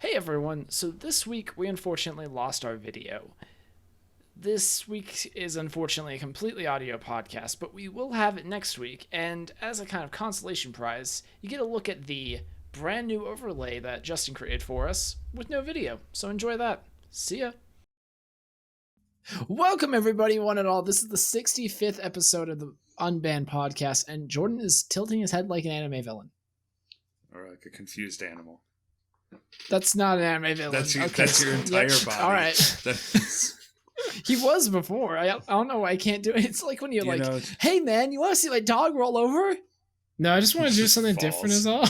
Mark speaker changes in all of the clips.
Speaker 1: Hey everyone, so this week we unfortunately lost our video. This week is unfortunately a completely audio podcast, but we will have it next week, and as a kind of consolation prize, you get a look at the brand new overlay that Justin created for us with no video, so enjoy that. See ya! Welcome everybody, one and all. This is the 65th episode of the Unbanned podcast, and Jordan is tilting his head like an anime villain.
Speaker 2: Or like a confused animal.
Speaker 1: That's not an anime villain.
Speaker 2: That's your entire body.
Speaker 1: All right. He was before. I don't know why I can't do it. It's like when you're hey man, you want to see my dog roll over?
Speaker 3: No, I just want to do something different is all.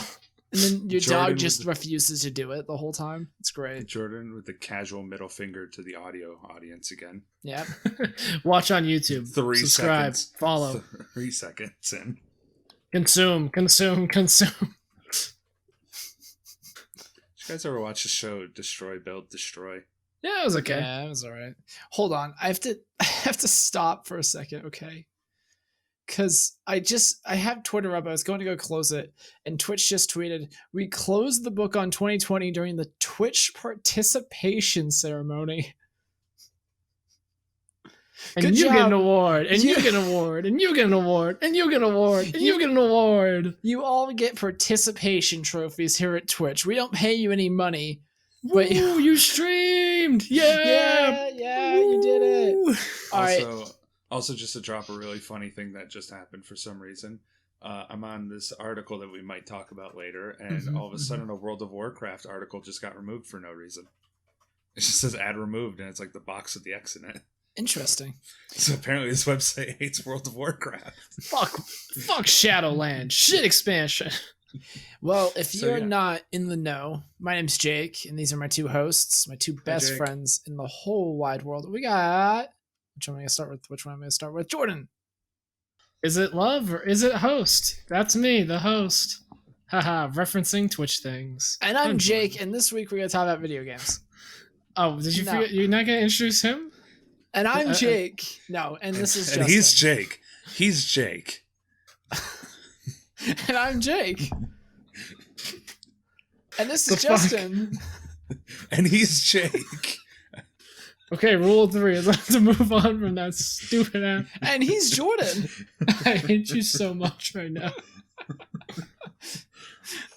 Speaker 1: And then your dog just refuses to do it the whole time. It's great.
Speaker 2: Jordan with the casual middle finger to the audio audience again.
Speaker 1: Yep.
Speaker 3: Watch on YouTube.
Speaker 1: Subscribe.
Speaker 2: Seconds.
Speaker 3: Follow.
Speaker 2: 3 seconds in.
Speaker 3: Consume.
Speaker 2: Did you guys ever watch the show Destroy, Build, Destroy?
Speaker 3: Yeah, it was okay.
Speaker 1: Yeah, it was all right. Hold on. I have to stop for a second, okay? Because I have Twitter up. I was going to go close it, and Twitch just tweeted, "We closed the book on 2020 during the Twitch participation ceremony."
Speaker 3: And
Speaker 1: Good
Speaker 3: you
Speaker 1: job.
Speaker 3: get an award, and you get an award, and you get an award, and you get an award, and you get an award.
Speaker 1: You all get participation trophies here at Twitch. We don't pay you any money, but
Speaker 3: Ooh, you streamed. Yeah,
Speaker 1: you did it. All right.
Speaker 2: Also, just to drop a really funny thing that just happened for some reason. I'm on this article that we might talk about later, and all of a sudden a World of Warcraft article just got removed for no reason. It just says ad removed, and it's like the box with the X in it.
Speaker 1: Interesting.
Speaker 2: So apparently this website hates World of Warcraft.
Speaker 3: Fuck Shadowland. Shit expansion.
Speaker 1: Well, if you're not in the know, my name's Jake, and these are my two hosts, my two best friends in the whole wide world. We got... Which one am I going to start with? Jordan.
Speaker 3: Is it love or is it host? That's me, the host. Haha, referencing Twitch things.
Speaker 1: And I'm Jake, and this week we're going to talk about video games.
Speaker 3: Oh, did you forget? You're not going to introduce him?
Speaker 1: And I'm Jake. No, and this is Justin.
Speaker 2: And he's Jake. He's Jake.
Speaker 1: And I'm Jake. And this is Justin.
Speaker 2: And he's Jake.
Speaker 3: Okay, rule 3. I'd like to move on from that stupid ass.
Speaker 1: And he's Jordan.
Speaker 3: I hate you so much right now.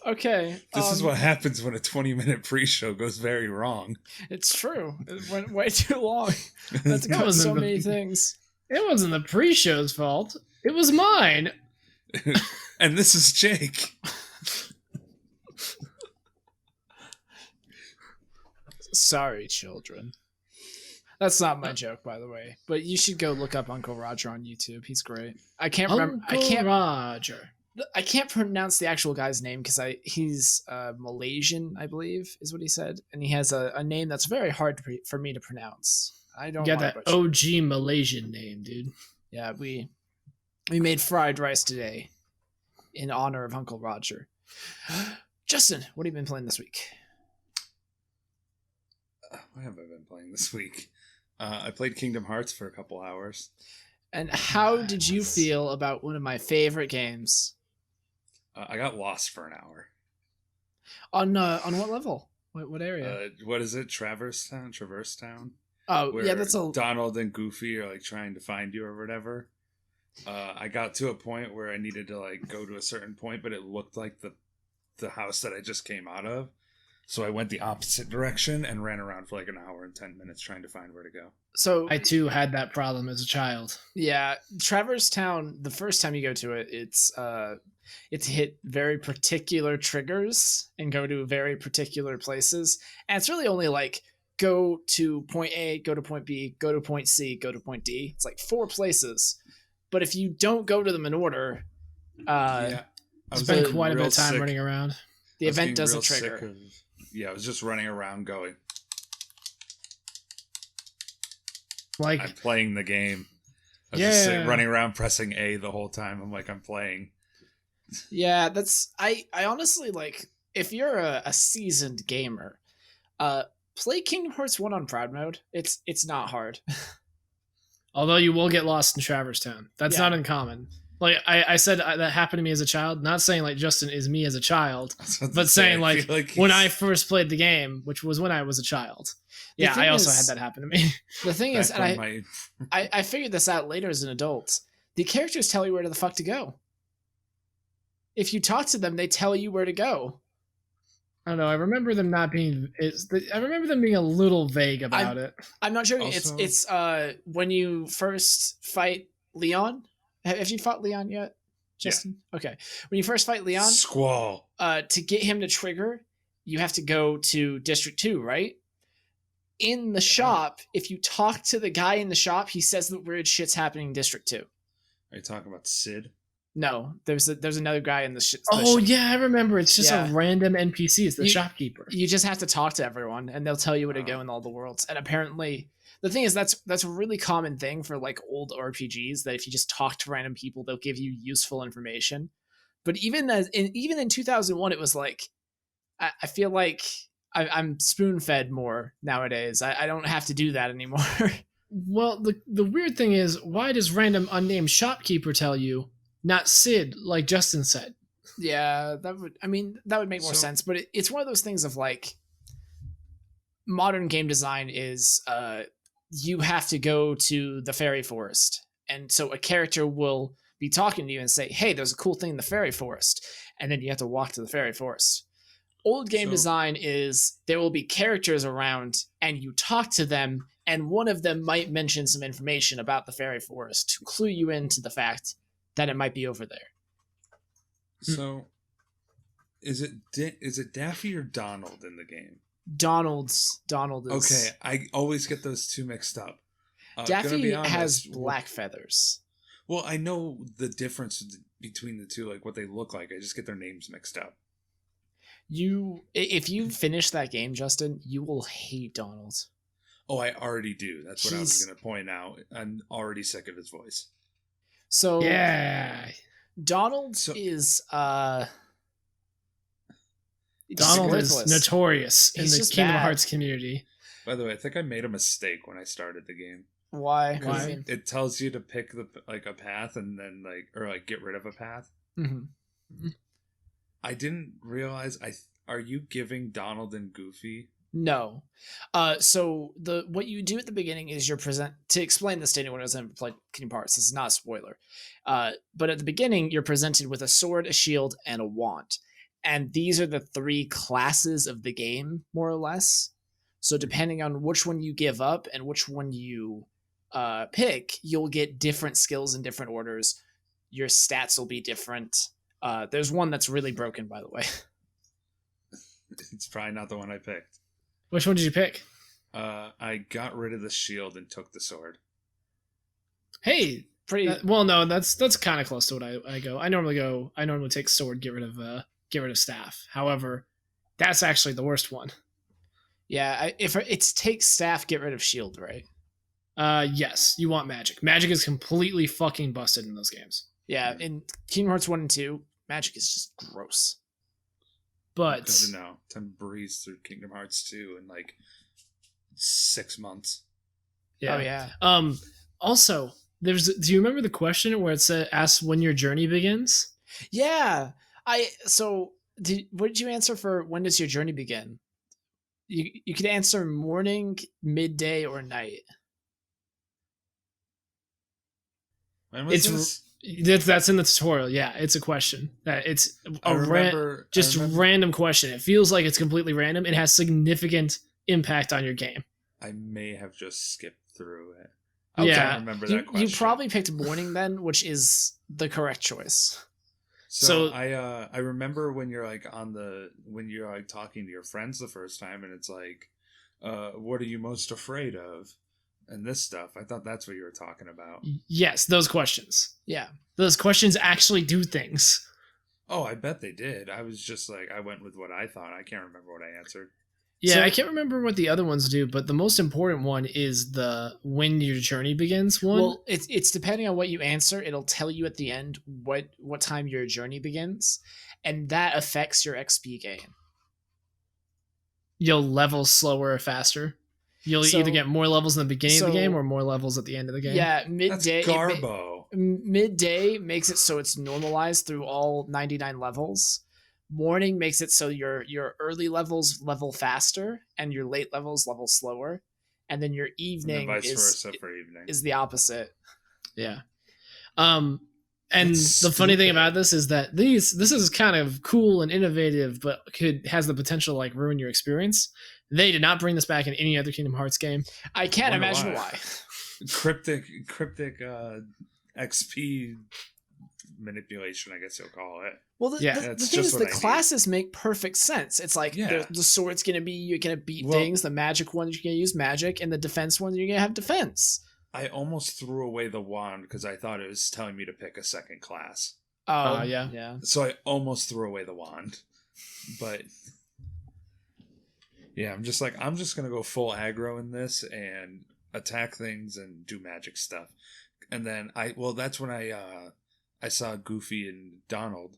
Speaker 1: Okay.
Speaker 2: This is what happens when a 20-minute pre-show goes very wrong.
Speaker 1: It's true. It went way too long. I had to cut so many things.
Speaker 3: It wasn't the pre-show's fault. It was mine.
Speaker 2: And this is Jake.
Speaker 1: Sorry, children. That's not my joke, by the way. But you should go look up Uncle Roger on YouTube. He's great. I can't remember.
Speaker 3: Roger.
Speaker 1: I can't pronounce the actual guy's name because he's Malaysian, I believe, is what he said, and he has a name that's very hard for me to pronounce. I don't.
Speaker 3: You got that OG Malaysian name, dude.
Speaker 1: Yeah, we made fried rice today in honor of Uncle Roger. Justin, what have you been playing this week?
Speaker 2: What have I been playing this week? I played Kingdom Hearts for a couple hours.
Speaker 1: And how did you feel about one of my favorite games?
Speaker 2: I got lost for an hour.
Speaker 1: On what level? What area?
Speaker 2: What is it? Traverse Town?
Speaker 1: Oh,
Speaker 2: where
Speaker 1: yeah, that's
Speaker 2: Donald and Goofy are like trying to find you or whatever. I got to a point where I needed to like go to a certain point, but it looked like the house that I just came out of. So I went the opposite direction and ran around for like an hour and 10 minutes trying to find where to go.
Speaker 1: So
Speaker 3: I too had that problem as a child.
Speaker 1: Yeah, Traverse Town, the first time you go to it, it's hit very particular triggers and go to very particular places. And it's really only like go to point A, go to point B, go to point C, go to point D. It's like 4 places. But if you don't go to them in order,
Speaker 3: I spent quite a bit of time running around.
Speaker 1: The event doesn't trigger.
Speaker 2: I was just running around going,
Speaker 3: like,
Speaker 2: I'm playing the game. I was just running around pressing A the whole time. I'm like, I'm playing.
Speaker 1: Yeah, I honestly, like, if you're a seasoned gamer, play Kingdom Hearts 1 on Proud Mode. It's not hard.
Speaker 3: Although you will get lost in Traverse Town. That's not uncommon. Like I said that happened to me as a child. Not saying like Justin is me as a child,
Speaker 2: I was about to
Speaker 3: but
Speaker 2: say,
Speaker 3: saying
Speaker 2: I
Speaker 3: like
Speaker 2: feel like
Speaker 3: when I
Speaker 2: he's
Speaker 3: first played the game, which was when I was a child.
Speaker 1: The
Speaker 3: Yeah, I
Speaker 1: thing
Speaker 3: also
Speaker 1: is-
Speaker 3: had that happen to me.
Speaker 1: The thing is,
Speaker 2: back
Speaker 1: and
Speaker 2: when
Speaker 1: I figured this out later as an adult. The characters tell you where the fuck to go. If you talk to them, they tell you where to go.
Speaker 3: I don't know. I remember them not being. I remember them being a little vague about it.
Speaker 1: I'm not joking.
Speaker 2: Also-
Speaker 1: It's when you first fight Leon. Have you fought Leon yet, Justin? Okay. When you first fight Leon,
Speaker 2: Squall.
Speaker 1: to get him to trigger, you have to go to District 2, right? In the shop, if you talk to the guy in the shop, he says that weird shit's happening in District 2.
Speaker 2: Are you talking about Sid?
Speaker 1: No, there's another guy in the
Speaker 3: Oh yeah, I remember. It's just
Speaker 1: Yeah.
Speaker 3: a random NPC. It's the
Speaker 1: You-
Speaker 3: shopkeeper.
Speaker 1: You just have to talk to everyone, and they'll tell you where to go
Speaker 2: Oh.
Speaker 1: in all the worlds. And apparently, the thing is, that's a really common thing for like old RPGs. That if you just talk to random people, they'll give you useful information. But even in 2001, it was like I feel like I'm spoon fed more nowadays. I don't have to do that anymore.
Speaker 3: Well, the weird thing is, why does random unnamed shopkeeper tell you, not Sid, like Justin said?
Speaker 1: Yeah, that would make more
Speaker 2: So-
Speaker 1: sense. But it's one of those things of like modern game design is you have to go to the fairy forest, and so a character will be talking to you and say, "Hey, there's a cool thing in the fairy forest," and then you have to walk to the fairy forest. Old game
Speaker 2: So-
Speaker 1: design is there will be characters around, and you talk to them, and one of them might mention some information about the fairy forest to clue you into the fact that it might be over there.
Speaker 2: So, is it Daffy or Donald in the game?
Speaker 1: Donald is
Speaker 2: Okay, I always get those two mixed up. Gonna
Speaker 1: Daffy
Speaker 2: be honest,
Speaker 1: has black feathers.
Speaker 2: Well, I know the difference between the two, like what they look like. I just get their names mixed up.
Speaker 1: If you finish that game, Justin, you will hate Donald.
Speaker 2: Oh, I already do. That's what I was
Speaker 1: He's-
Speaker 2: going to point out. I'm already sick of his voice.
Speaker 1: So
Speaker 3: Yeah,
Speaker 1: Donald
Speaker 2: So-
Speaker 1: is he's
Speaker 3: Donald is
Speaker 1: worthless.
Speaker 3: notorious in
Speaker 1: He's
Speaker 3: the
Speaker 1: just
Speaker 3: Kingdom
Speaker 1: bad.
Speaker 3: Hearts community.
Speaker 2: By the way, I think I made a mistake when I started the game.
Speaker 1: Why? What do you
Speaker 3: Why?
Speaker 1: mean?
Speaker 2: It tells you to pick a path and then or get rid of a path.
Speaker 1: Mhm.
Speaker 2: I didn't realize. Are you giving Donald and Goofy?
Speaker 1: No. So what you do at the beginning is you're to explain this to anyone who hasn't played Kingdom Hearts. This is not a spoiler. But at the beginning, you're presented with a sword, a shield, and a wand, and these are the three classes of the game, more or less. So depending on which one you give up and which one you pick, you'll get different skills in different orders. Your stats will be different. There's one that's really broken, by the way.
Speaker 2: It's probably not the one I picked.
Speaker 3: Which one did you pick?
Speaker 2: I got rid of the shield and took the sword.
Speaker 3: Hey,
Speaker 1: Pretty.
Speaker 3: well, no, that's kind of close to what I go. I normally take sword, get rid of staff. However, that's actually the worst one.
Speaker 1: Yeah, if it's take staff, get rid of shield, right?
Speaker 3: Yes, you want magic. Magic is completely fucking busted in those games.
Speaker 1: Yeah, in Kingdom Hearts 1 and 2, magic is just gross.
Speaker 3: But
Speaker 2: Doesn't know. Time breeze through Kingdom Hearts 2 in like 6 months.
Speaker 3: yeah.
Speaker 1: Oh yeah.
Speaker 3: Also, do you remember the question where it said asks when your journey begins?
Speaker 1: Yeah. What did you answer for when does your journey begin? You could answer morning, midday, or night.
Speaker 2: When was
Speaker 3: It's
Speaker 2: this?
Speaker 3: That's in the tutorial. Yeah, it's a question. That it's
Speaker 2: I
Speaker 3: a
Speaker 2: remember.
Speaker 3: just
Speaker 2: I remember-
Speaker 3: random question. It feels like it's completely random. It has significant impact on your game.
Speaker 2: I may have just skipped through it.
Speaker 3: Okay.
Speaker 2: I
Speaker 3: Yeah.
Speaker 2: don't remember
Speaker 1: You,
Speaker 2: that question.
Speaker 1: you probably picked morning then, which is the correct choice.
Speaker 2: So
Speaker 3: So-
Speaker 2: I remember when you're like when you're like talking to your friends the first time and it's like, what are you most afraid of? And this stuff. I thought that's what you were talking about.
Speaker 3: Yes, those questions.
Speaker 1: Yeah.
Speaker 3: Those questions actually do things.
Speaker 2: Oh, I bet they did. I was just like, I went with what I thought. I can't remember what I answered.
Speaker 3: Yeah,
Speaker 1: So-
Speaker 3: I can't remember what the other ones do, but the most important one is the when your journey begins one.
Speaker 1: Well, it's depending on what you answer. It'll tell you at the end what time your journey begins, and that affects your XP gain.
Speaker 3: You'll level slower or faster. You'll
Speaker 1: So-
Speaker 3: either get more levels in the beginning of the
Speaker 1: so-
Speaker 3: game or more levels at the end of the game.
Speaker 1: Yeah,
Speaker 2: That's
Speaker 1: midday.
Speaker 2: Garbo.
Speaker 1: midday makes it so it's normalized through all 99 levels. Morning makes it so your early levels level faster and your late levels level slower, and then your
Speaker 2: And then
Speaker 1: evening
Speaker 2: vice versa for evening.
Speaker 1: is the opposite.
Speaker 3: Yeah. And
Speaker 2: That's
Speaker 3: the funny thing
Speaker 2: stupid.
Speaker 3: about this is that this is kind of cool and innovative, but has the potential to like ruin your experience. They did not bring this back in any other Kingdom Hearts game.
Speaker 1: I can't
Speaker 2: Wonder
Speaker 1: imagine
Speaker 2: why.
Speaker 1: why.
Speaker 2: Cryptic XP manipulation, I guess you'll call it.
Speaker 1: Well, the
Speaker 2: That's
Speaker 1: thing
Speaker 2: just
Speaker 1: is,
Speaker 2: what
Speaker 1: the
Speaker 2: I need.
Speaker 1: classes make perfect sense. It's like
Speaker 2: Yeah.
Speaker 1: the sword's gonna be you're gonna beat
Speaker 2: Well-
Speaker 1: things. The magic one you're gonna use magic, and the defense one you're gonna have defense.
Speaker 2: I almost threw away the wand because I thought it was telling me to pick a second class.
Speaker 1: Oh
Speaker 3: yeah.
Speaker 2: So I almost threw away the wand. But yeah, I'm just gonna go full aggro in this and attack things and do magic stuff. And then that's when I saw Goofy and Donald.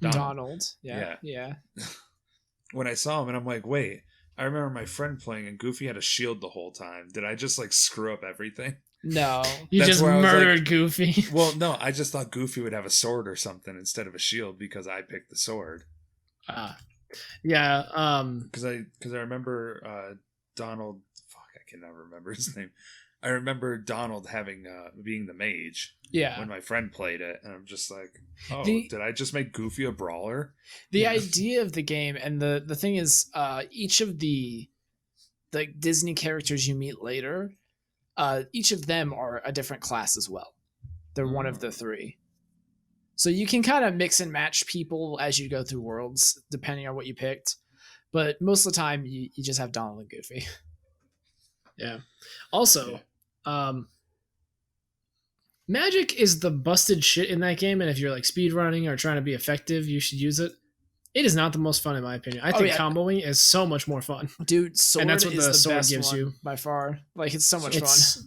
Speaker 1: Donald. Yeah.
Speaker 2: When I saw him, and I'm like, wait, I remember my friend playing and Goofy had a shield the whole time. Did I just like screw up everything?
Speaker 1: No.
Speaker 3: You
Speaker 2: That's
Speaker 3: just
Speaker 2: where I was
Speaker 3: murdered
Speaker 2: like-
Speaker 3: Goofy.
Speaker 2: Well, no, I just thought Goofy would have a sword or something instead of a shield because I picked the sword.
Speaker 3: Yeah.
Speaker 2: Because I remember Donald. Fuck, I cannot remember his name. I remember Donald having being the mage
Speaker 1: Yeah.
Speaker 2: when my friend played it, and I'm just like, oh,
Speaker 1: The-
Speaker 2: did I just make Goofy a brawler?
Speaker 1: The
Speaker 2: Yeah.
Speaker 1: idea of the game and the thing is, each of the Disney characters you meet later, each of them are a different class as well. They're one of the three. So you can kind of mix and match people as you go through worlds, depending on what you picked. But most of the time, you just have Donald and Goofy.
Speaker 3: Yeah. Also, magic is the busted shit in that game, and if you're like speedrunning or trying to be effective, you should use it. It is not the most fun in my opinion. I think comboing is so much more fun.
Speaker 1: Dude, sword
Speaker 3: And that's what
Speaker 1: is
Speaker 3: the
Speaker 1: the
Speaker 3: sword
Speaker 1: best
Speaker 3: gives
Speaker 1: one
Speaker 3: you.
Speaker 1: by far. Like, it's so much fun.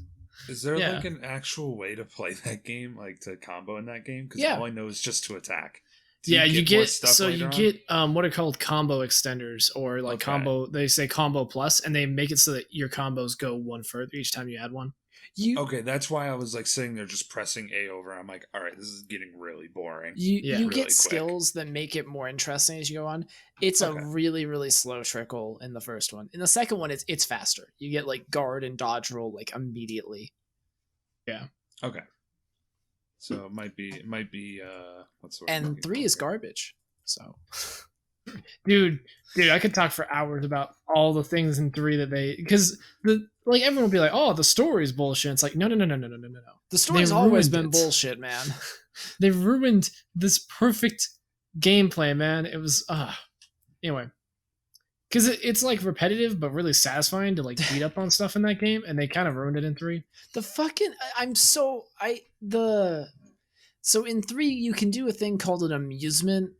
Speaker 2: Is there
Speaker 3: Yeah.
Speaker 2: like an actual way to play that game, like to combo in that game? Because
Speaker 1: Yeah.
Speaker 2: all I know is just to attack. Do
Speaker 3: Yeah, you
Speaker 2: more
Speaker 3: get
Speaker 2: stuff
Speaker 3: so
Speaker 2: later
Speaker 3: you
Speaker 2: on?
Speaker 3: get what are called combo extenders or like
Speaker 2: Okay.
Speaker 3: combo. They say combo plus, and they make it so that your combos go one further each time you add one.
Speaker 2: Okay, that's why I was like sitting there just pressing A over. I'm like, all right, this is getting really boring.
Speaker 1: You
Speaker 3: Yeah.
Speaker 1: you
Speaker 2: Really
Speaker 1: get
Speaker 2: quick.
Speaker 1: skills that make it more interesting as you go on. It's
Speaker 2: Okay.
Speaker 1: a really, really slow trickle in the first one. In the second one, it's faster. You get like guard and dodge roll like immediately.
Speaker 2: Okay. So it might be what's the word I'm
Speaker 1: And
Speaker 2: looking
Speaker 1: 3
Speaker 2: for
Speaker 1: is
Speaker 2: here?
Speaker 1: garbage. So
Speaker 3: Dude, I could talk for hours about all the things in 3 that because everyone will be like, oh, the story's bullshit. It's like no.
Speaker 1: the story's
Speaker 3: They
Speaker 1: always
Speaker 3: ruined
Speaker 1: been
Speaker 3: it.
Speaker 1: bullshit, man.
Speaker 3: They ruined this perfect gameplay, man. It was anyway. Because it's like repetitive but really satisfying to like beat up on stuff in that game, and they kind of ruined it in 3.
Speaker 1: The fucking so in 3 you can do a thing called an amusement.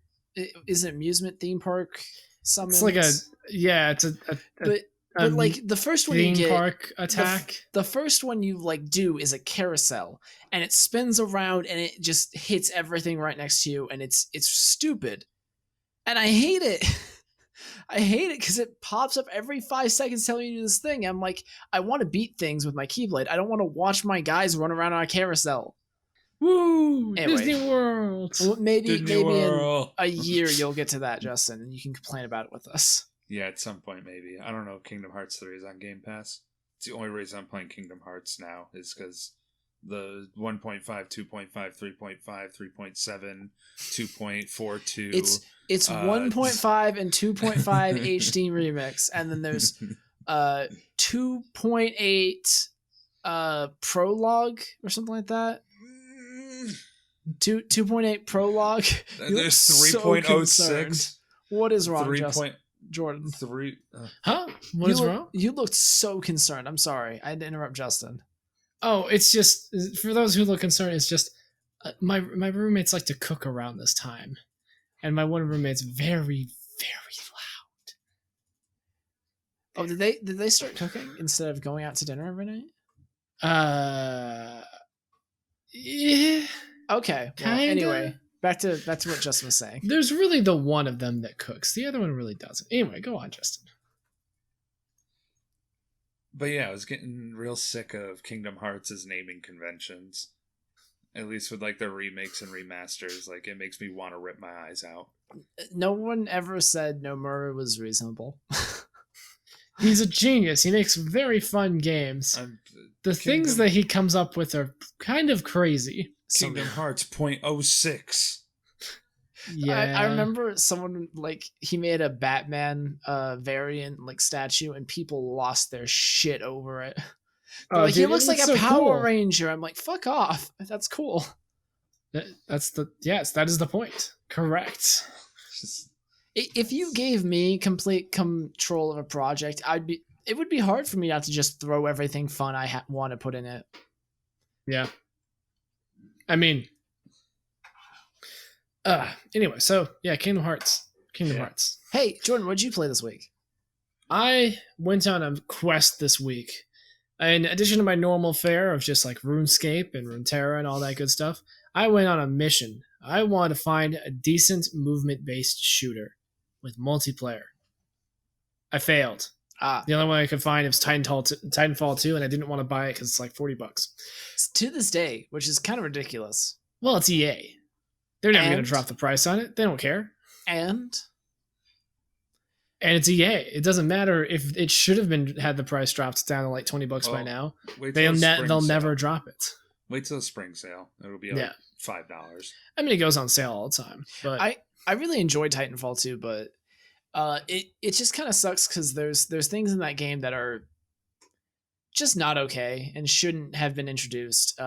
Speaker 1: Is it amusement theme park summons?
Speaker 3: It's like it's a
Speaker 1: but like the first one you
Speaker 3: theme
Speaker 1: get
Speaker 3: park attack.
Speaker 1: the first one you like do is a carousel and it spins around and it just hits everything right next to you and it's stupid and I hate it. I hate it because it pops up every 5 seconds telling you to do this thing. I'm like, I want to beat things with my Keyblade. I don't want to watch my guys run around on a carousel.
Speaker 3: Woo!
Speaker 1: Anyway.
Speaker 3: Disney World.
Speaker 1: Well, maybe
Speaker 2: Disney
Speaker 1: in
Speaker 2: World.
Speaker 1: a year you'll get to that, Justin, and you can complain about it with us.
Speaker 2: Yeah, at some point maybe. I don't know if Kingdom Hearts 3 is on Game Pass. It's the only reason I'm playing Kingdom Hearts now is because the 1.5, 2.5, 3.5, 3.7, 2.42.
Speaker 1: It's 1.5 and 2.5 HD remix, and then there's 2.8 prologue or something like that. 2.8 prologue. You look
Speaker 2: There's
Speaker 1: so
Speaker 2: 3.06.
Speaker 1: concerned. What is wrong,
Speaker 2: 3.
Speaker 1: Justin? Jordan?
Speaker 2: 3.
Speaker 3: Huh? What is wrong?
Speaker 1: You looked so concerned. I'm sorry. I had to interrupt Justin.
Speaker 3: Oh, it's just for those who look concerned. It's just my roommates like to cook around this time, and my one roommate's very
Speaker 1: Oh, did they start cooking instead of going out to dinner every night?
Speaker 3: loud. Yeah.
Speaker 1: Okay. Well,
Speaker 3: Kinda.
Speaker 1: anyway, back to what Justin was saying.
Speaker 3: There's really the one of them that cooks. The other one really doesn't. Anyway, go on, Justin.
Speaker 2: But yeah, I was getting real sick of Kingdom Hearts' naming conventions. At least with like their remakes and remasters, like it makes me want to rip my eyes out.
Speaker 1: No one ever said Nomura was reasonable.
Speaker 3: He's a genius. He makes very fun games. The things that he comes up with are kind of crazy.
Speaker 2: Kingdom Hearts .06.
Speaker 3: Yeah,
Speaker 1: I remember someone like he made a Batman variant like statue, and people lost their shit over it. Like,
Speaker 3: dude,
Speaker 1: he looks like a
Speaker 3: so
Speaker 1: Power
Speaker 3: cool.
Speaker 1: Ranger. I'm like, fuck off. That's cool.
Speaker 3: That's the yes. That is the point. Correct.
Speaker 1: If you gave me complete control of a project, it would be hard for me not to just throw everything fun I want to put in it.
Speaker 3: Yeah. I mean, anyway, so yeah, Kingdom Hearts. Hearts.
Speaker 1: Hey, Jordan, what'd you play this week?
Speaker 3: I went on a quest this week. In addition to my normal fare of just like RuneScape and Runeterra and all that good stuff, I went on a mission. I wanted to find a decent movement-based shooter with multiplayer. I failed. The only one I could find was Titanfall 2, and I didn't want to buy it because it's like $40.
Speaker 1: To this day, which is kind of ridiculous.
Speaker 3: Well, it's EA. They're never going to drop the price on it. They don't care.
Speaker 1: And
Speaker 3: it's EA. It doesn't matter if it should have had the price dropped down to like $20 by now. They'll never drop it.
Speaker 2: Wait till the spring sale. It'll be like $5.
Speaker 3: I mean, it goes on sale all the time. But
Speaker 1: I really enjoyed Titanfall 2, but it just kind of sucks because there's things in that game that are just not okay and shouldn't have been introduced.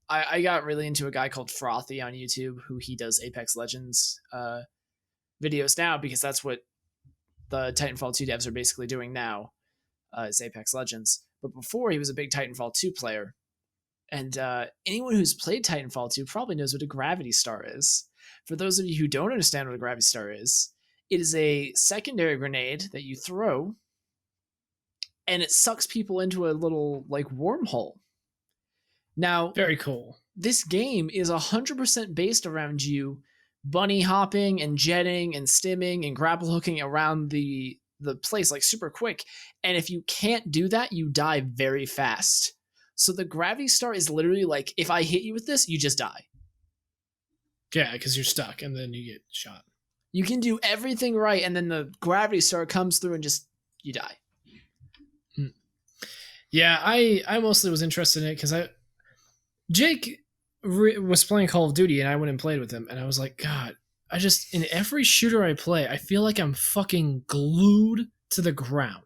Speaker 1: I got really into a guy called Frothy on YouTube who he does Apex Legends videos now because that's what the Titanfall 2 devs are basically doing now is Apex Legends. But before, he was a big Titanfall 2 player. And anyone who's played Titanfall 2 probably knows what a gravity star is. For those of you who don't understand what a gravity star is, it is a secondary grenade that you throw, and it sucks people into a little like wormhole. Now,
Speaker 3: very cool.
Speaker 1: This game is 100% based around you bunny hopping and jetting and stimming and grapple hooking around the place like super quick. And if you can't do that, you die very fast. So the gravity star is literally like, if I hit you with this, you just die.
Speaker 3: Yeah, because you're stuck and then you get shot.
Speaker 1: You can do everything right, and then the gravity star comes through and just, you die.
Speaker 3: Yeah, I mostly was interested in it because Jake was playing Call of Duty and I went and played with him, and I was like, God, in every shooter I play, I feel like I'm fucking glued to the ground.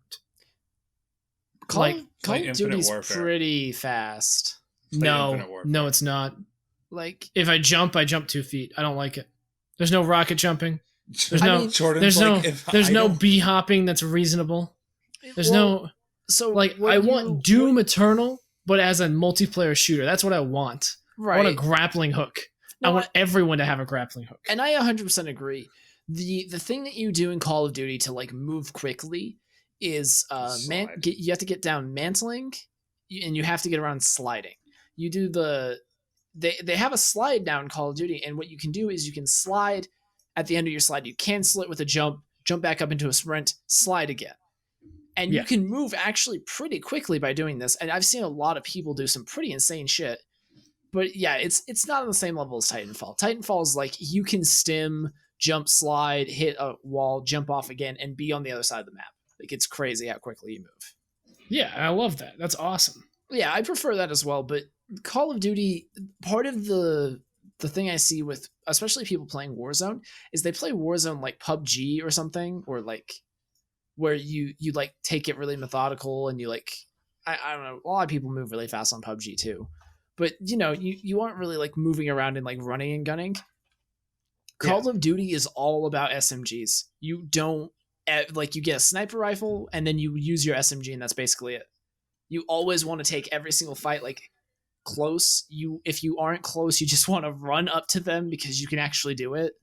Speaker 1: Call of Duty's pretty fast.
Speaker 3: No, it's not.
Speaker 1: Like,
Speaker 3: if I jump 2 feet. I don't like it. There's no rocket jumping. There's no bee hopping that's reasonable. I want Doom Eternal, but as a multiplayer shooter. That's what I want. Right. I want a grappling hook. I want everyone to have a grappling hook.
Speaker 1: And I 100% agree. The thing that you do in Call of Duty to like move quickly is you have to get down mantling, and you have to get around sliding. You do they have a slide down in Call of Duty, and what you can do is you can slide at the end of your slide. You cancel it with a jump back up into a sprint, slide again. And you can move actually pretty quickly by doing this. And I've seen a lot of people do some pretty insane shit. But yeah, it's not on the same level as Titanfall. Titanfall is like you can stim, jump, slide, hit a wall, jump off again, and be on the other side of the map. Like, it's crazy how quickly you move.
Speaker 3: Yeah, I love that. That's awesome.
Speaker 1: Yeah, I prefer that as well. But Call of Duty, part of the thing I see with especially people playing Warzone is they play Warzone like PUBG or something, or like where you like take it really methodical and you like I don't know, a lot of people move really fast on PUBG too. But you aren't really like moving around and like running and gunning. Call of Duty is all about SMGs. You don't you get a sniper rifle and then you use your SMG and that's basically it. You always want to take every single fight like close. If you aren't close, you just want to run up to them because you can actually do it.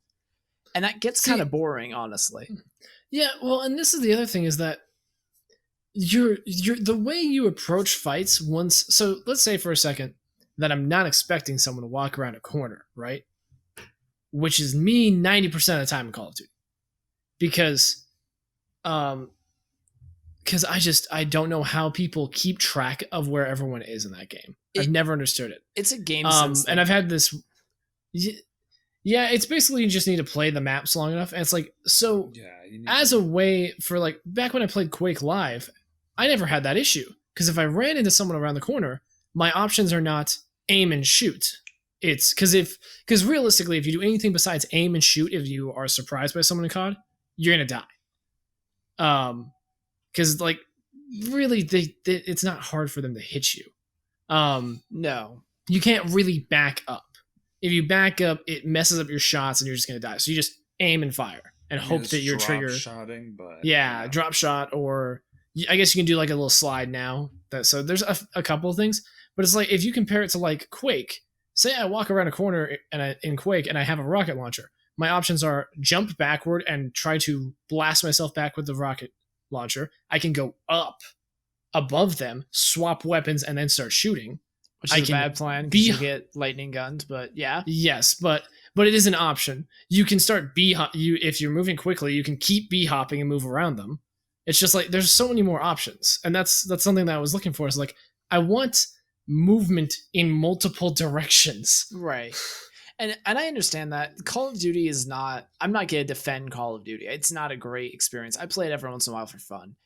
Speaker 1: And that gets kind of boring, honestly.
Speaker 3: Yeah, well, and this is the other thing is that you're the way you approach fights once. So let's say for a second that I'm not expecting someone to walk around a corner, right? Which is me 90% of the time in Call of Duty, because because I don't know how people keep track of where everyone is in that game. I've
Speaker 1: It-
Speaker 3: never understood it.
Speaker 1: It's a game sense
Speaker 3: And
Speaker 1: thing.
Speaker 3: I've had this. Yeah, it's basically you just need to play the maps long enough, and it's like so.
Speaker 2: Yeah, you need
Speaker 3: As
Speaker 2: to-
Speaker 3: a way for like back when I played Quake Live, I never had that issue because if I ran into someone around the corner, my options are not aim and shoot. It's because realistically, if you do anything besides aim and shoot, if you are surprised by someone in COD, you're gonna die. Because like really, it's not hard for them to hit you.
Speaker 1: No.
Speaker 3: You can't really back up. If you back up, it messes up your shots and you're just gonna die. So you just aim and fire and
Speaker 2: I mean,
Speaker 3: hope
Speaker 2: it's
Speaker 3: that your
Speaker 2: drop
Speaker 3: trigger.
Speaker 2: shotting, but
Speaker 3: Yeah, drop shot, or I guess you can do like a little slide now. So there's a couple of things, but it's like if you compare it to like Quake. Say I walk around a corner in Quake and I have a rocket launcher. My options are jump backward and try to blast myself back with the rocket launcher. I can go up above them, swap weapons, and then start shooting.
Speaker 1: Which
Speaker 3: I
Speaker 1: is a
Speaker 3: can
Speaker 1: bad plan
Speaker 3: be-
Speaker 1: because you get lightning gunned, but yeah.
Speaker 3: Yes, but it is an option. You can start if you're moving quickly, you can keep b hopping and move around them. It's just like there's so many more options, and that's something that I was looking for. Is like I want movement in multiple directions.
Speaker 1: Right. And I understand that Call of Duty is not. I'm not gonna defend Call of Duty. It's not a great experience. I play it every once in a while for fun.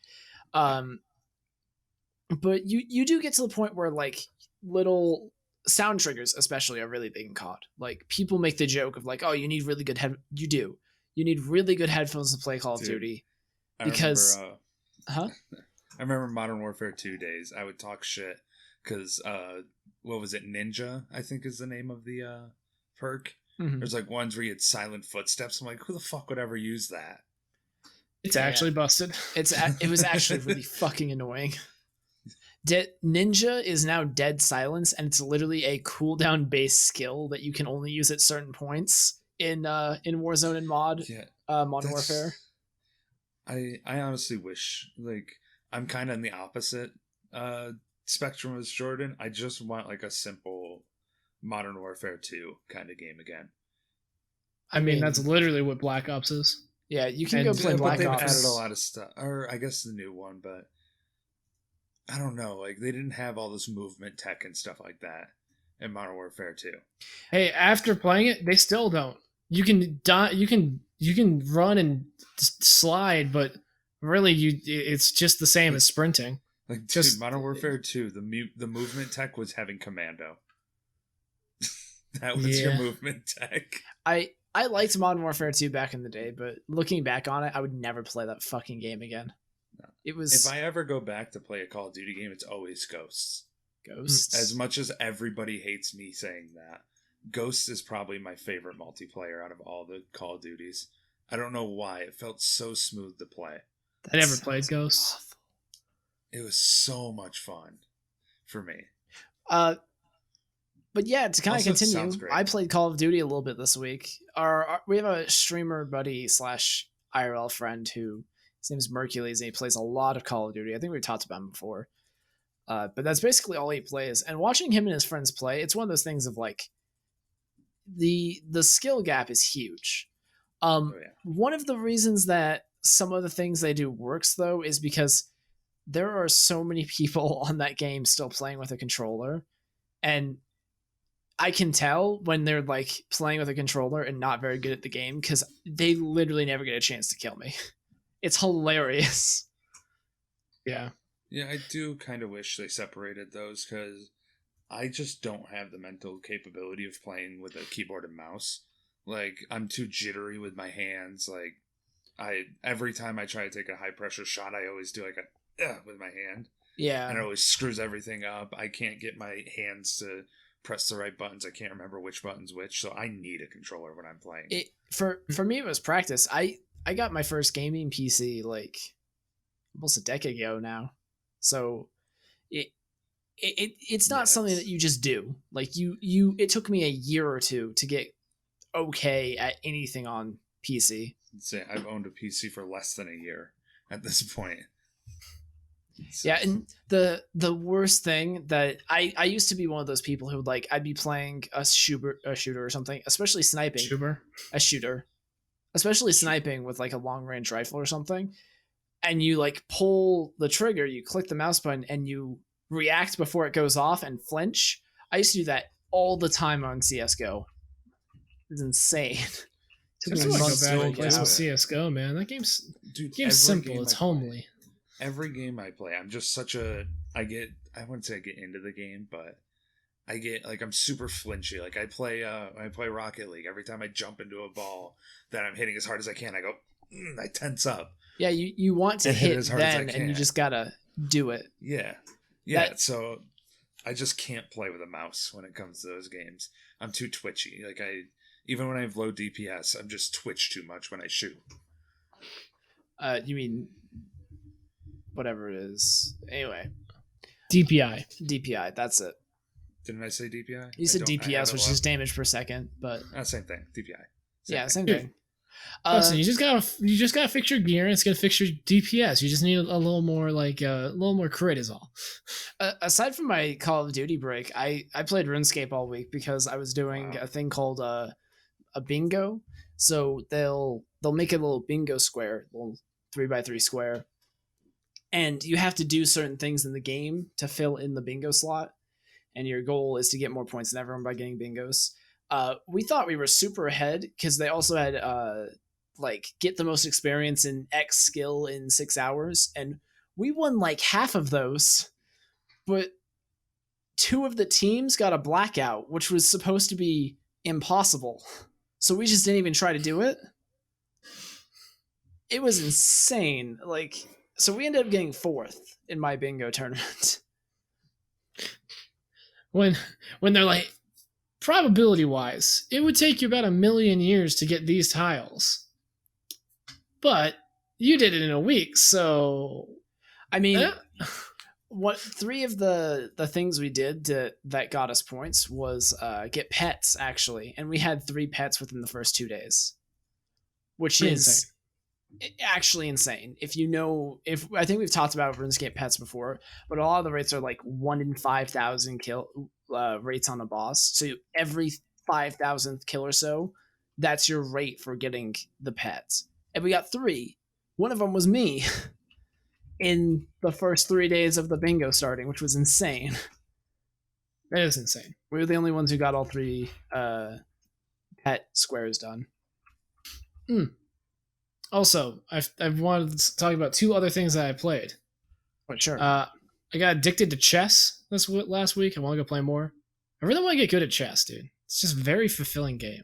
Speaker 1: But you do get to the point where like little sound triggers, especially, are really big in COD. Like people make the joke of like, oh, you need really good You do. You need really good headphones to play Call of
Speaker 2: Dude,
Speaker 1: Duty.
Speaker 2: I
Speaker 1: because-
Speaker 2: remember,
Speaker 1: Huh?
Speaker 2: I remember Modern Warfare 2 days. I would talk shit because what was it? Ninja, I think is the name of the perk.
Speaker 1: Mhm.
Speaker 2: There's like ones where you had silent footsteps. I'm like, who the fuck would ever use that?
Speaker 3: It's
Speaker 1: Yeah.
Speaker 3: actually busted.
Speaker 1: It was actually really fucking annoying. Ninja is now dead silence, and it's literally a cooldown based skill that you can only use at certain points in Warzone and
Speaker 2: Yeah,
Speaker 1: Modern
Speaker 2: that's-
Speaker 1: Warfare.
Speaker 2: I honestly wish, like, I'm kind of in the opposite spectrum as Jordan. I just want like a simple Modern Warfare 2 kind of game again.
Speaker 3: I mean, that's literally what Black Ops is.
Speaker 1: Yeah, you can
Speaker 3: And-
Speaker 1: go play
Speaker 3: Yeah,
Speaker 2: but
Speaker 1: Black
Speaker 2: they've
Speaker 1: Ops.
Speaker 2: added a lot of stuff, or I guess the new one, but I don't know. Like they didn't have all this movement tech and stuff like that in Modern Warfare 2.
Speaker 3: Hey, after playing it, they still don't. You can die. You can run and slide, but really, it's just the same as sprinting.
Speaker 2: Like,
Speaker 3: Just-
Speaker 2: dude, Modern Warfare 2, the movement tech was having commando. That was your
Speaker 3: Yeah.
Speaker 2: movement tech.
Speaker 1: I liked Modern Warfare 2 back in the day, but looking back on it, I would never play that fucking game again.
Speaker 2: No.
Speaker 1: It was
Speaker 2: If I ever go back to play a Call of Duty game, it's always Ghosts.
Speaker 1: Ghosts.
Speaker 2: As much as everybody hates me saying that, Ghosts is probably my favorite multiplayer out of all the Call of Duties. I don't know why. It felt so smooth to play.
Speaker 3: I never played Ghosts.
Speaker 1: Awful.
Speaker 2: It was so much fun for me.
Speaker 1: But yeah, to kind of
Speaker 2: Also, it sounds
Speaker 1: continue,
Speaker 2: great.
Speaker 1: I played Call of Duty a little bit this week. We have a streamer buddy / IRL friend who his name is Mercules, and he plays a lot of Call of Duty. I think we've talked about him before. But that's basically all he plays. And watching him and his friends play, it's one of those things of like the skill gap is huge.
Speaker 2: Oh, yeah.
Speaker 1: One of the reasons that some of the things they do works though is because there are so many people on that game still playing with a controller, and I can tell when they're like playing with a controller and not very good at the game because they literally never get a chance to kill me. It's hilarious.
Speaker 3: Yeah.
Speaker 2: Yeah, I do kind of wish they separated those because I just don't have the mental capability of playing with a keyboard and mouse. Like, I'm too jittery with my hands. Like, every time I try to take a high pressure shot, I always do like a with my hand,
Speaker 1: Yeah.
Speaker 2: and it always screws everything up. I can't get my hands to press the right buttons. I can't remember which button's which, so I need a controller when I'm playing.
Speaker 1: For me it was practice. I got my first gaming PC like almost a decade ago now. So it's not
Speaker 2: Yeah,
Speaker 1: something
Speaker 2: it's-
Speaker 1: that you just do. Like you it took me a year or two to get okay at anything on PC.
Speaker 2: Say I've owned a PC for less than a year at this point. So-
Speaker 1: Yeah, and the worst thing that I used to be one of those people who would like I'd be playing a shooter or something, especially sniping.
Speaker 3: Schuber.
Speaker 1: A shooter, especially sniping with like a long range rifle or something. and you like pull the trigger, you click the mouse button, and you react before it goes off and flinch. I used to do that all the time on CS:GO. It's insane.
Speaker 3: I
Speaker 1: Took
Speaker 3: still
Speaker 1: me
Speaker 3: want to
Speaker 1: months
Speaker 3: go
Speaker 1: to
Speaker 3: back and
Speaker 1: get
Speaker 3: play some
Speaker 1: out.
Speaker 3: CS:GO, man. That game's
Speaker 2: Dude,
Speaker 3: simple.
Speaker 2: game
Speaker 3: It's
Speaker 2: I play-
Speaker 3: homely.
Speaker 2: Every game I play, I'm just such a. I wouldn't say I get into the game, but I get like I'm super flinchy. Like I play Rocket League. Every time I jump into a ball that I'm hitting as hard as I can, I go. I tense up.
Speaker 1: Yeah, you want to
Speaker 2: And hit it
Speaker 1: hit
Speaker 2: as hard as I
Speaker 1: then, and you
Speaker 2: can.
Speaker 1: just gotta do it.
Speaker 2: Yeah. So I just can't play with a mouse when it comes to those games. I'm too twitchy. Like even when I have low DPS, I'm just twitch too much when I shoot.
Speaker 1: You mean whatever it is. Anyway,
Speaker 3: DPI.
Speaker 1: That's it.
Speaker 2: Didn't I say DPI?
Speaker 1: You said
Speaker 2: I have
Speaker 1: DPS,
Speaker 2: it
Speaker 1: which
Speaker 2: low.
Speaker 1: is damage per second, but
Speaker 2: Same thing. DPI.
Speaker 1: same
Speaker 3: Dude,
Speaker 1: thing.
Speaker 3: Listen, you just gotta fix your gear, and it's gonna fix your DPS. You just need a little more crit is all.
Speaker 1: Aside from my Call of Duty break, I played RuneScape all week because I was doing
Speaker 2: Wow.
Speaker 1: a thing called a bingo. So they'll make a little bingo square, little 3x3 square, and you have to do certain things in the game to fill in the bingo slot. And your goal is to get more points than everyone by getting bingos. We thought we were super ahead because they also had like get the most experience in X skill in 6 hours, and we won like half of those, but 2 of the teams got a blackout, which was supposed to be impossible. So we just didn't even try to do it. It was insane. Like, so we ended up getting 4th in my bingo tournament.
Speaker 3: When they're like, probability wise, it would take you about 1,000,000 years to get these tiles, but you did it in a week. So
Speaker 1: I mean, what 3 of the things we did that got us points was get pets, actually, and we had 3 pets within the first 2 days, which
Speaker 3: Pretty
Speaker 1: is
Speaker 3: insane.
Speaker 1: actually insane. If I think we've talked about RuneScape pets before, but a lot of the rates are like 1 in 5,000 kill rates on a boss. So every 5,000th kill or so, that's your rate for getting the pets. And we got 3. One of them was me in the first 3 days of the bingo starting, which was insane.
Speaker 3: That is insane.
Speaker 1: We were the only ones who got all 3 pet squares done.
Speaker 3: Also, I've wanted to talk about 2 other things that I played.
Speaker 1: But sure.
Speaker 3: I got addicted to chess last week. I want to go play more. I really want to get good at chess, dude. It's just a very fulfilling game.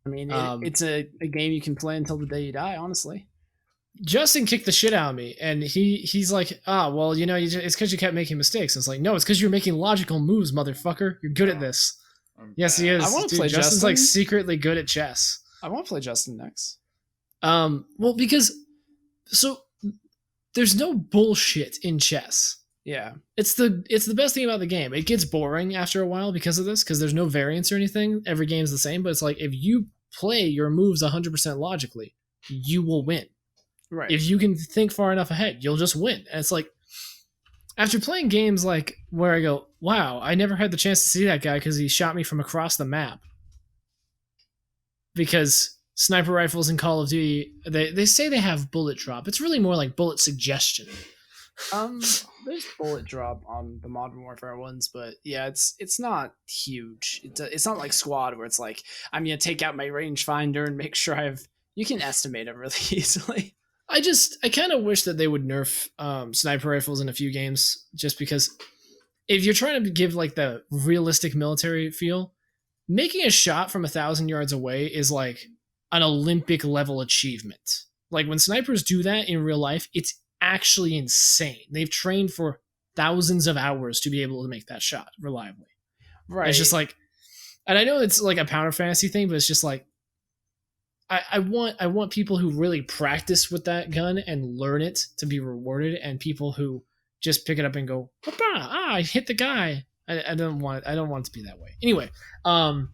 Speaker 1: I mean, it's a game you can play until the day you die, honestly.
Speaker 3: Justin kicked the shit out of me, and he's like, well, it's because you kept making mistakes. And it's like, no, it's because you're making logical moves, motherfucker. You're good at this. Yes, he is.
Speaker 1: I wanna
Speaker 3: Dude,
Speaker 1: play
Speaker 3: Justin's
Speaker 1: Justin.
Speaker 3: like secretly good at chess.
Speaker 1: I want to play Justin next.
Speaker 3: Well, because there's no bullshit in chess.
Speaker 1: Yeah.
Speaker 3: It's the best thing about the game. It gets boring after a while because of this, because there's no variance or anything. Every game's the same, but it's like if you play your moves 100% logically, you will win.
Speaker 1: Right.
Speaker 3: If you can think far enough ahead, you'll just win. And it's like, after playing games like where I go, wow, I never had the chance to see that guy because he shot me from across the map. Because sniper rifles in Call of Duty, they say they have bullet drop. It's really more like bullet suggestion.
Speaker 1: There's bullet drop on the Modern Warfare ones, but yeah, it's not huge. It's not like Squad where it's like I'm gonna take out my rangefinder and make sure you can estimate it really easily.
Speaker 3: I kind of wish that they would nerf sniper rifles in a few games, just because if you're trying to give like the realistic military feel, making a shot from 1,000 yards away is like an Olympic level achievement. Like when snipers do that in real life, it's actually insane. They've trained for thousands of hours to be able to make that shot reliably.
Speaker 1: Right.
Speaker 3: It's just like, and I know it's like a power fantasy thing, but it's just like, I want people who really practice with that gun and learn it to be rewarded, and people who just pick it up and go, I hit the guy. I don't want it to be that way. Anyway, and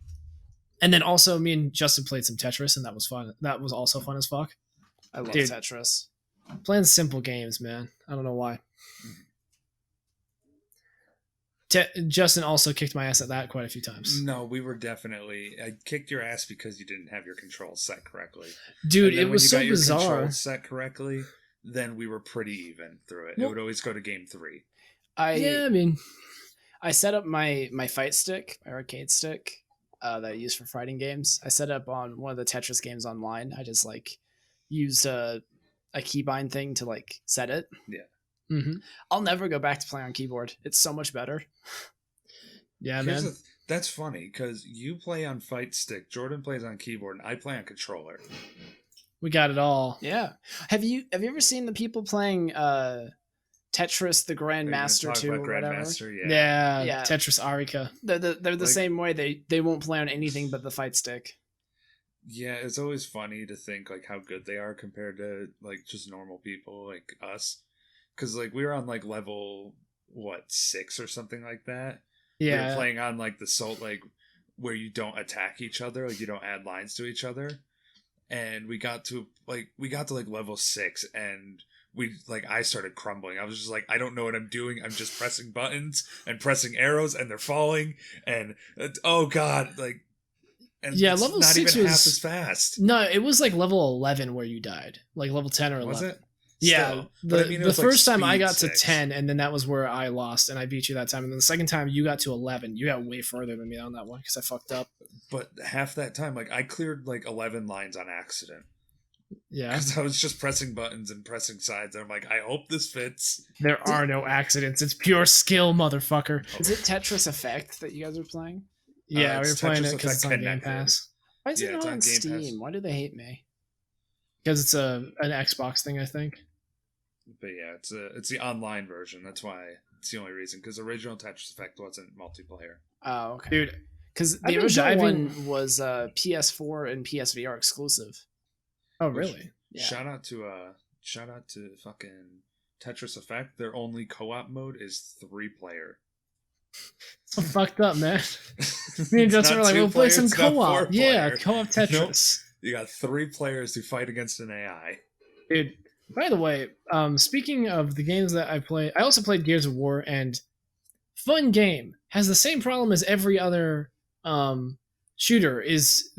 Speaker 3: then also me and Justin played some Tetris, and that was fun. That was also fun as fuck.
Speaker 1: I love
Speaker 3: Dude.
Speaker 1: Tetris.
Speaker 3: Playing simple games, man. I don't know why. Justin also kicked my ass at that quite a few times.
Speaker 2: No, we were definitely. I kicked your ass because you didn't have your controls set correctly.
Speaker 3: Dude,
Speaker 2: And then
Speaker 3: it was
Speaker 2: when
Speaker 3: so
Speaker 2: you got your
Speaker 3: bizarre.
Speaker 2: controls set correctly, then we were pretty even through it. It
Speaker 3: Well-
Speaker 2: would always go to game 3.
Speaker 3: Yeah,
Speaker 1: I
Speaker 3: I mean,
Speaker 1: I set up my fight stick, my arcade stick that I use for fighting games. I set up on one of the Tetris games online. I just like used a keybind thing to like set it.
Speaker 3: mhm.
Speaker 1: I'll never go back to playing on keyboard. It's so much better.
Speaker 3: Yeah,
Speaker 2: Here's
Speaker 3: man.
Speaker 2: that's funny because you play on fight stick, Jordan plays on keyboard, and I play on controller.
Speaker 3: We got it all.
Speaker 1: Yeah. Have you ever seen the people playing Tetris the
Speaker 2: Are you gonna
Speaker 1: Grandmaster
Speaker 2: talk
Speaker 1: 2
Speaker 2: about
Speaker 1: or whatever?
Speaker 2: Grandmaster?
Speaker 3: Yeah,
Speaker 1: Yeah.
Speaker 3: Tetris Arika.
Speaker 1: They're the
Speaker 2: Like-
Speaker 1: same way. They won't play on anything but the fight stick.
Speaker 2: Yeah, it's always funny to think like how good they are compared to like just normal people like us. Because like we were on like level 6 or something like that. We were
Speaker 3: Yeah,
Speaker 2: playing on like the Salt, like where you don't attack each other, like you don't add lines to each other. And we got to like level 6, and I started crumbling. I was just like, I don't know what I'm doing. I'm just pressing buttons and pressing arrows, and they're falling. And oh god, like, and
Speaker 3: Yeah,
Speaker 2: it's
Speaker 3: level
Speaker 2: not
Speaker 3: 6
Speaker 2: even half
Speaker 3: was-
Speaker 2: as fast.
Speaker 3: no, it was like level 11 where you died, like level 10 or 11.
Speaker 2: Was it?
Speaker 3: Yeah,
Speaker 2: Still.
Speaker 3: the,
Speaker 2: But I mean, it
Speaker 3: the
Speaker 2: was, like,
Speaker 3: first time I
Speaker 2: speed
Speaker 3: got to
Speaker 2: 6.
Speaker 3: 10, and then that was where I lost, and I beat you that time. And then the second time you got to 11. You got way further than me on that one because I fucked up.
Speaker 2: But half that time, like I cleared like 11 lines on accident
Speaker 3: Yeah,
Speaker 2: because I was just pressing buttons and pressing sides. And I'm like, I hope this fits.
Speaker 3: there are no accidents. It's pure skill, motherfucker.
Speaker 1: Is it Tetris Effect that you guys are playing?
Speaker 3: Yeah, we were
Speaker 2: it's
Speaker 3: playing
Speaker 2: Tetris
Speaker 3: it because it's on
Speaker 2: Effect
Speaker 3: Game
Speaker 2: connected.
Speaker 3: Pass.
Speaker 1: Why is
Speaker 2: Yeah,
Speaker 1: it
Speaker 2: it's
Speaker 1: not
Speaker 2: on
Speaker 1: on
Speaker 2: Game Pass.
Speaker 1: Steam? Why do they hate me?
Speaker 3: Because it's an Xbox thing, I think.
Speaker 2: But yeah, it's the online version. That's why it's the only reason. Because original Tetris Effect wasn't multiplayer.
Speaker 1: Oh, okay.
Speaker 3: Dude,
Speaker 1: Because
Speaker 3: I've
Speaker 1: the
Speaker 3: been
Speaker 1: original
Speaker 3: diving-
Speaker 1: one was PS4 and PSVR exclusive.
Speaker 3: oh
Speaker 2: Which-
Speaker 3: really?
Speaker 1: Yeah.
Speaker 2: Shout out to fucking Tetris Effect. Their only co-op mode is 3-player.
Speaker 3: So fucked up, man. Me and Justin were like, we'll play some co-op. Yeah, co-op Tetris.
Speaker 2: You got 3 players who fight against an AI.
Speaker 3: Dude, by the way, speaking of the games that I play, I also played Gears of War, and fun game has the same problem as every other shooter. Is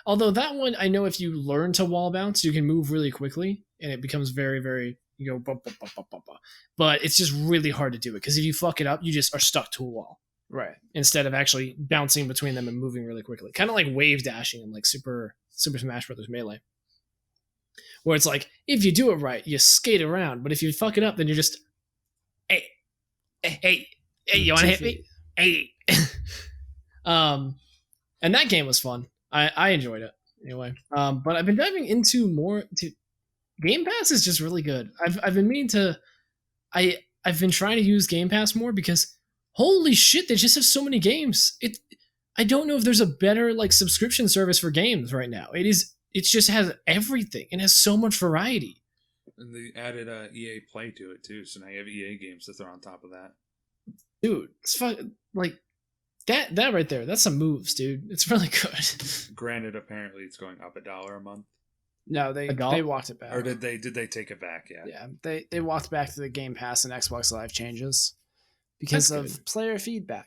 Speaker 3: although that one, I know if you learn to wall bounce, you can move really quickly, and it becomes very, very you go bump, bump, bump, bump, bump, bump. But it's just really hard to do it because if you fuck it up, you just are stuck to a wall
Speaker 1: Right.
Speaker 3: instead of actually bouncing between them and moving really quickly. Kind of like wave dashing in like Super Smash Bros. Melee. Where it's like, if you do it right, you skate around. But if you fuck it up, then you're just, hey, you want to hit me? Hey. And that game was fun. I enjoyed it anyway. But I've been diving into more. Game Pass is just really good. I've been meaning to. I've been trying to use Game Pass more because holy shit, they just have so many games. I don't know if there's a better like subscription service for games right now. It just has everything and has so much variety.
Speaker 2: And they added EA Play to it too, so now you have EA games to throw on top of that.
Speaker 3: Dude, it's fun. Like that right there. That's some moves, dude. It's really good.
Speaker 2: Granted, apparently it's going up $1 a month.
Speaker 1: No, they
Speaker 3: $1?
Speaker 1: walked it back.
Speaker 2: Or did they take it back? Yeah.
Speaker 1: Yeah, they walked back to the Game Pass and Xbox Live changes because
Speaker 3: That's
Speaker 1: of player feedback.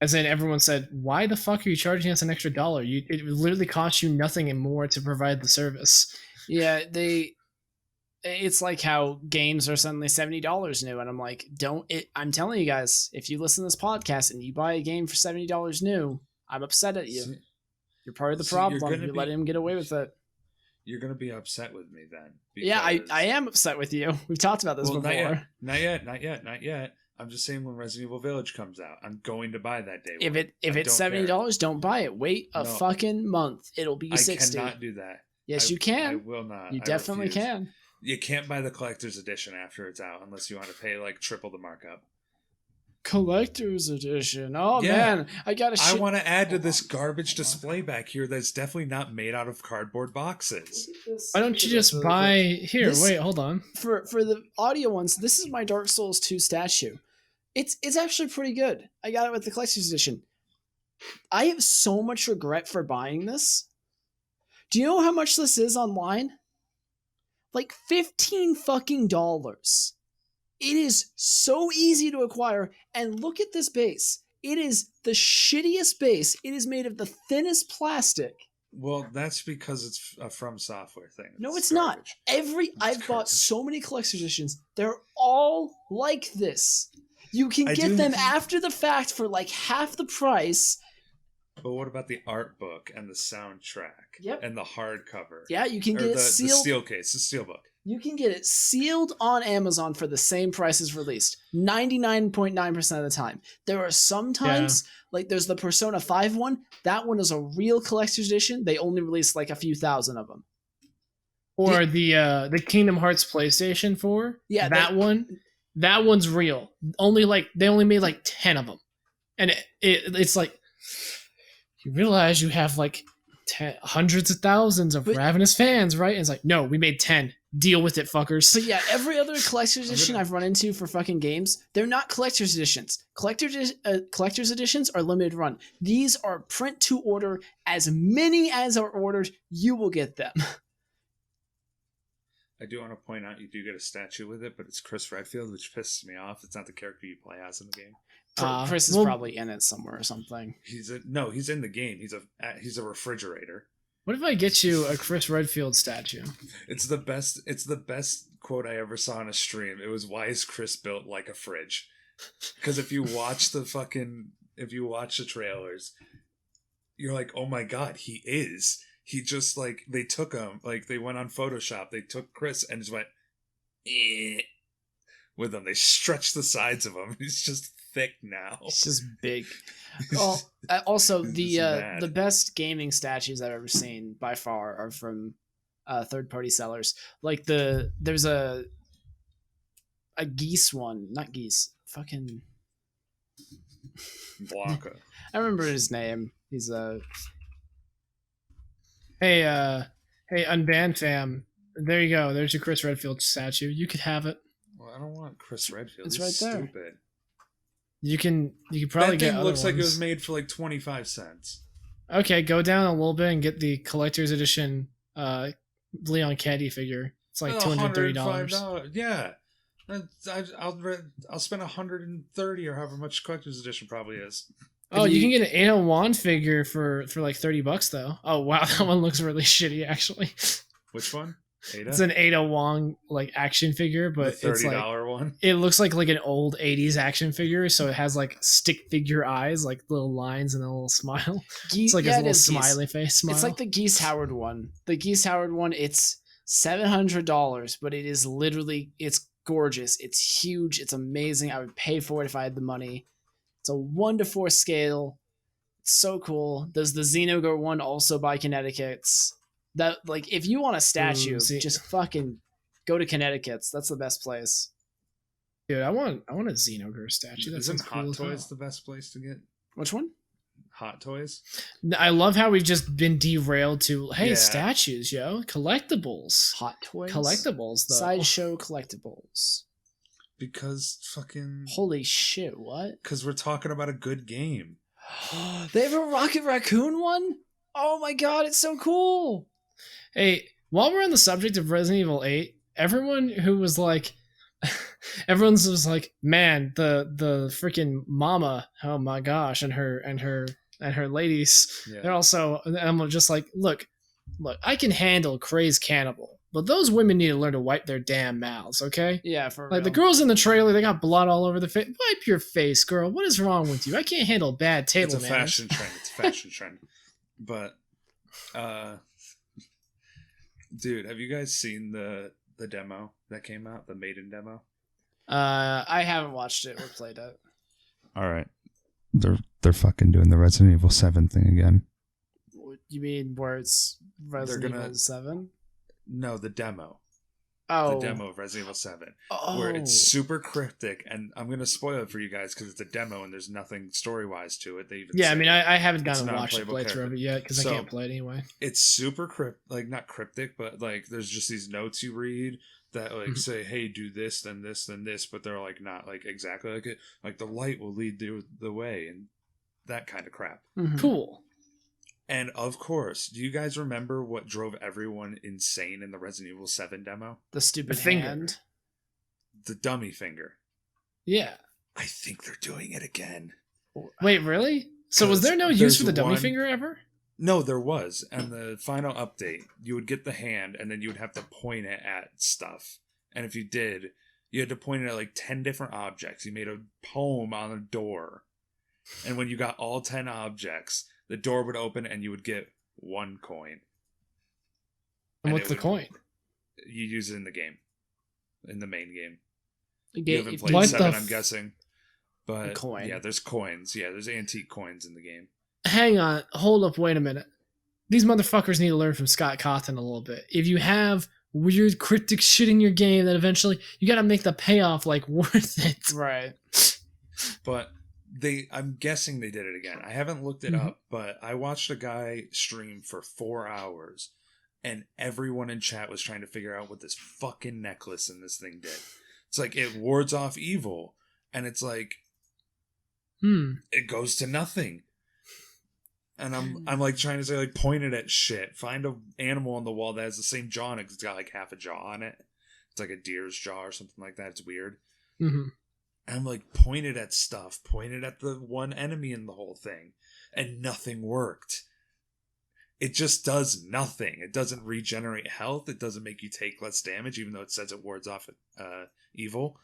Speaker 3: As in, everyone said, "Why the fuck are you charging us an extra $1? It literally costs you nothing and more to provide the service."
Speaker 1: Yeah, it's like how games are suddenly $70 new, and I'm like, I'm telling you guys, if you listen to this podcast and you buy a game for $70 new, I'm upset at you.
Speaker 2: See-
Speaker 1: You're part of the
Speaker 2: so you're
Speaker 1: problem.
Speaker 2: gonna
Speaker 1: You
Speaker 2: be-
Speaker 1: let him get away with it.
Speaker 2: You're gonna be upset with me then.
Speaker 1: Yeah,
Speaker 2: because-
Speaker 1: I am upset with you. We've talked about this
Speaker 2: Well,
Speaker 1: before.
Speaker 2: not yet. I'm just saying when Resident Evil Village comes out, I'm going to buy that day.
Speaker 1: If
Speaker 2: one.
Speaker 1: it's
Speaker 2: I don't
Speaker 1: $70, don't buy it. Wait a
Speaker 2: No.
Speaker 1: fucking month. It'll be
Speaker 2: care. I
Speaker 1: 60.
Speaker 2: cannot do that.
Speaker 1: Yes, you
Speaker 2: I
Speaker 1: can.
Speaker 2: will not.
Speaker 1: You
Speaker 2: I
Speaker 1: definitely
Speaker 2: refuse.
Speaker 1: can.
Speaker 2: You can't buy the collector's edition after it's out unless you want to pay like triple the markup.
Speaker 1: Collector's edition. Oh
Speaker 2: Yeah.
Speaker 1: man, I got a
Speaker 2: I
Speaker 1: shit.
Speaker 2: want to add to this garbage display back here that's definitely not made out of cardboard boxes.
Speaker 3: Why don't you just buy here?
Speaker 1: This-
Speaker 3: Wait, hold on.
Speaker 1: for the audio ones? This is my Dark Souls 2 statue. It's actually pretty good. I got it with the collector's edition. I have so much regret for buying this. Do you know how much this is online? Like $15 fucking dollars. It is so easy to acquire, and look at this base. It is the shittiest base. It is made of the thinnest plastic.
Speaker 2: Well, that's because it's a From Software thing.
Speaker 4: No, it's not.
Speaker 2: Garbage.
Speaker 4: I've bought
Speaker 2: garbage.
Speaker 4: so many collector's editions. They're all like this. You can
Speaker 2: I
Speaker 4: get
Speaker 2: do-
Speaker 4: them after the fact for like half the price.
Speaker 2: But what about the art book and the soundtrack?
Speaker 4: Yep.
Speaker 2: And the hardcover?
Speaker 4: Yeah, you can
Speaker 2: Or
Speaker 4: get it
Speaker 2: the
Speaker 4: sealed.
Speaker 2: steel case, the steel book.
Speaker 4: You can get it sealed on Amazon for the same price as released. 99.9% of the time. There are some times, like there's the Persona 5 one. That one is a real collector's edition. They only released like a few thousand of them.
Speaker 3: Or the Kingdom Hearts PlayStation 4.
Speaker 4: Yeah,
Speaker 3: that one. That one's real. They only made like 10 of them, and it's like you realize you have like hundreds of thousands of ravenous fans, right? And it's like, no, we made 10. Deal with it, fuckers.
Speaker 4: So yeah, every other collector's edition I've run into for fucking games, they're not collector's editions. Collector's editions are limited run. These are print to order. As many as are ordered, you will get them.
Speaker 2: I do want to point out you do get a statue with it, but it's Chris Redfield, which pisses me off. It's not the character you play as in the game.
Speaker 4: Chris is probably in it somewhere or something.
Speaker 2: He's in the game. He's a refrigerator.
Speaker 3: What if I get you a Chris Redfield statue?
Speaker 2: It's the best quote I ever saw on a stream. It was, "Why is Chris built like a fridge?" Because if you watch the trailers, you're like, oh my god, he is. He just like they took him, like they went on Photoshop. They took Chris and just went with him. They stretched the sides of him. He's just thick now.
Speaker 4: It's just big. Well, also
Speaker 2: This is bad.
Speaker 4: the best gaming statues I've ever seen by far are from third party sellers. Like there's a geese one, not geese, fucking
Speaker 2: Blanca.
Speaker 4: I remember his name. He's a
Speaker 3: Hey, Unbanned fam. There you go. There's your Chris Redfield statue. You could have it.
Speaker 2: Well, I don't want Chris Redfield.
Speaker 4: It's
Speaker 2: He's
Speaker 4: right there.
Speaker 2: Stupid.
Speaker 3: You can probably
Speaker 2: That
Speaker 3: get
Speaker 2: thing
Speaker 3: other
Speaker 2: looks like it was
Speaker 3: ones.
Speaker 2: made for like 25 cents.
Speaker 3: Okay, go down a little bit and get the collector's edition Leon Candy figure. It's like $230.
Speaker 2: $105. Yeah. I'll spend 130 or however much collector's edition probably is.
Speaker 3: Oh, you can get an Ada Wand figure for like $30 though. Oh wow, that one looks really shitty actually.
Speaker 2: Which one? Ada?
Speaker 3: It's an Ada Wong like action figure, but
Speaker 2: the $30
Speaker 3: it's like
Speaker 2: one.
Speaker 3: it looks like an old 80s action figure, so it has like stick figure eyes, like little lines and a little smile. It's like a little smiley face smile.
Speaker 4: It's like the Geese Howard one. The Geese Howard one, it's $700, but it is literally, it's gorgeous. It's huge. It's amazing. I would pay for it if I had the money. It's a 1:4 scale. It's so cool. There's the Xenogar one also by Connecticut's. That, like, if you want a statue, just fucking go to Connecticut's. That's the best place.
Speaker 3: Dude, I want a Xenogar statue. That
Speaker 2: Isn't
Speaker 3: sounds cool
Speaker 2: Hot
Speaker 3: as hell.
Speaker 2: Toys the best place to get
Speaker 4: Which one?
Speaker 2: Hot Toys?
Speaker 3: I love how we've just been derailed to
Speaker 2: Yeah.
Speaker 3: statues, yo, collectibles,
Speaker 4: Hot Toys?
Speaker 3: collectibles though.
Speaker 4: Sideshow collectibles.
Speaker 2: Because fucking...
Speaker 4: Holy shit, what?
Speaker 2: Because we're talking about a good game.
Speaker 4: They have a Rocket Raccoon one? Oh my god, it's so cool!
Speaker 3: Hey, while we're on the subject of Resident Evil 8, everyone who was like, everyone's was like, man, the freaking mama, oh my gosh, and her ladies,
Speaker 2: Yeah.
Speaker 3: they're also, and I'm just like, look, I can handle Crazed Cannibal, but those women need to learn to wipe their damn mouths, okay?
Speaker 4: Yeah, for
Speaker 3: Like
Speaker 4: real.
Speaker 3: the girls in the trailer, they got blood all over the face. Wipe your face, girl. What is wrong with you? I can't handle bad table
Speaker 2: It's a
Speaker 3: manners.
Speaker 2: fashion trend. It's a fashion trend. But, dude, have you guys seen the demo that came out? The Maiden demo?
Speaker 4: I haven't watched it or played it.
Speaker 2: All right. They're fucking doing the Resident Evil 7 thing again.
Speaker 4: You mean where it's Resident
Speaker 2: gonna-
Speaker 4: Evil 7?
Speaker 2: No, the demo.
Speaker 4: Oh.
Speaker 2: The demo of Resident Evil 7.
Speaker 4: Oh.
Speaker 2: Where it's super cryptic, and I'm going to spoil it for you guys because it's a demo and there's nothing story-wise to it. They even
Speaker 3: Yeah, I
Speaker 2: say
Speaker 3: mean, I haven't
Speaker 2: it's
Speaker 3: gotten to
Speaker 2: an
Speaker 3: watch the
Speaker 2: unplayable
Speaker 3: playthrough of
Speaker 2: character.
Speaker 3: it yet because
Speaker 2: So-
Speaker 3: I can't play it anyway.
Speaker 2: it's super not cryptic, but like there's just these notes you read that like say, hey, do this, then this, then this, but they're like not like exactly like it. Like the light will lead the way and that kind of crap.
Speaker 4: Mhm.
Speaker 3: Cool.
Speaker 2: And of course, do you guys remember what drove everyone insane in the Resident Evil 7 demo?
Speaker 4: The stupid
Speaker 3: The finger.
Speaker 4: hand.
Speaker 2: The dummy finger.
Speaker 3: Yeah.
Speaker 2: I think they're doing it again.
Speaker 3: Wait, really? So was
Speaker 2: 'Cause
Speaker 3: there no use
Speaker 2: there's
Speaker 3: for the dummy
Speaker 2: one-
Speaker 3: finger ever?
Speaker 2: No, there was. And the final update, you would get the hand and then you would have to point it at stuff. And if you did, you had to point it at like 10 different objects. You made a poem on a door. And when you got all 10 objects, the door would open and you would get 1 coin.
Speaker 3: And what's the coin?
Speaker 2: You use it in the game. In the main game. You
Speaker 4: Get,
Speaker 2: haven't played
Speaker 3: What
Speaker 2: 7,
Speaker 3: the
Speaker 2: I'm guessing. But
Speaker 4: coin.
Speaker 2: yeah, there's coins. Yeah, there's antique coins in the game.
Speaker 3: Hang on, hold up, wait a minute. These motherfuckers need to learn from Scott Cawthon a little bit. If you have weird cryptic shit in your game, then eventually you gotta make the payoff like worth it.
Speaker 4: right.
Speaker 2: But I'm guessing they did it again. I haven't looked it up, but I watched a guy stream for 4 hours and everyone in chat was trying to figure out what this fucking necklace in this thing did. It's like it wards off evil, and it's like it goes to nothing. And I'm like trying to say, like, point it at shit. Find a animal on the wall that has the same jaw and it's got like half a jaw on it. It's like a deer's jaw or something like that. It's weird.
Speaker 3: Mm-hmm.
Speaker 2: And I'm like, point it at stuff. Point it at the one enemy in the whole thing. And nothing worked. It just does nothing. It doesn't regenerate health. It doesn't make you take less damage, even though it says it wards off evil.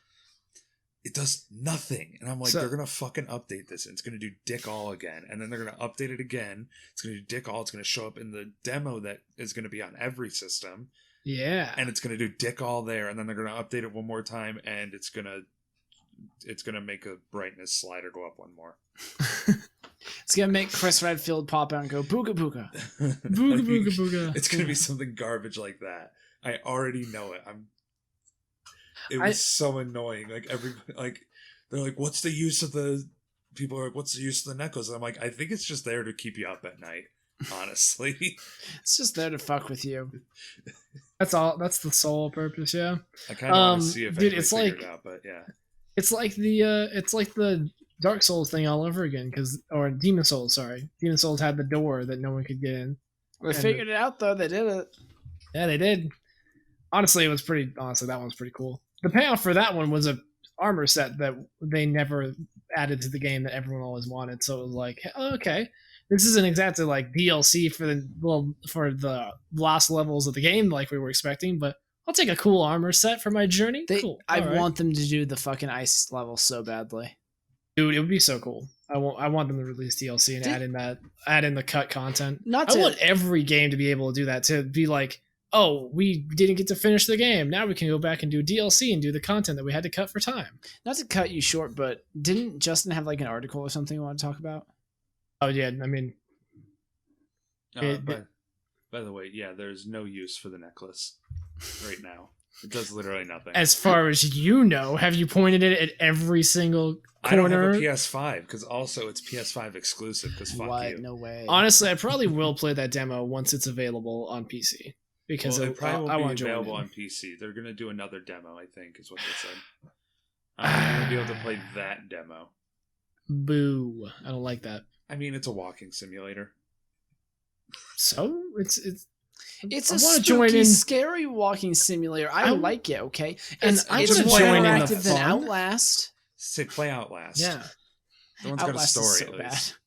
Speaker 2: It does nothing. And I'm like, they're going to fucking update this. And it's going to do dick all again. And then they're going to update it again. It's going to do dick all. It's going to show up in the demo that is going to be on every system.
Speaker 3: Yeah.
Speaker 2: And it's going to do dick all there. And then they're going to update it one more time. And it's going to make a brightness slider go up one more.
Speaker 4: It's going to make Chris Redfield pop out and go, booga booga.
Speaker 3: Booga booga booga.
Speaker 2: It's going to be something garbage like that. I already know it. It was so annoying. Like everybody, like they're like, "What's the use of the?" People are like, "What's the use of the necklace?" And I'm like, "I think it's just there to keep you up at night." Honestly,
Speaker 4: it's just there to fuck with you.
Speaker 3: That's all. That's the sole purpose. Yeah.
Speaker 2: I kind of want to see if
Speaker 3: dude,
Speaker 2: anybody
Speaker 3: it's
Speaker 2: figured
Speaker 3: like
Speaker 2: it out, but yeah,
Speaker 3: it's like the Dark Souls thing all over again, or Demon Souls. Sorry, Demon Souls had the door that no one could get in.
Speaker 4: They figured it out though. They did it.
Speaker 3: Yeah, they did. Honestly, that one's pretty cool. The payoff for that one was a armor set that they never added to the game that everyone always wanted. So it was like, okay, this isn't exactly like DLC for the last levels of the game like we were expecting, but I'll take a cool armor set for my journey. Cool.
Speaker 4: I want them to do the fucking ice level so badly.
Speaker 3: Dude, it would be so cool. I want them to release DLC and add in the cut content. I want every game to be able to do that, to be like, oh, we didn't get to finish the game. Now we can go back and do DLC and do the content that we had to cut for time.
Speaker 4: Not to cut you short, but didn't Justin have like an article or something you want to talk about?
Speaker 3: Oh, yeah. I mean...
Speaker 2: by the way, yeah, there's no use for the necklace right now. It does literally nothing.
Speaker 3: As far as you know, have you pointed it at every single corner?
Speaker 2: I don't have a PS5, because also it's PS5 exclusive, because fuck you.
Speaker 4: No way.
Speaker 3: Honestly, I probably will play that demo once it's available on PC. Because
Speaker 2: it probably
Speaker 3: I
Speaker 2: won't be available on PC. They're going to do another demo, I think, is what they said. I'm going to be able to play that demo.
Speaker 3: Boo. I don't like that.
Speaker 2: I mean, it's a walking simulator.
Speaker 3: So? It's
Speaker 4: a spooky, scary walking simulator. I like it, okay? It's more interactive than Outlast.
Speaker 2: Say, play Outlast.
Speaker 3: Yeah.
Speaker 2: The one's got a story,
Speaker 4: is so
Speaker 2: at least.
Speaker 4: bad.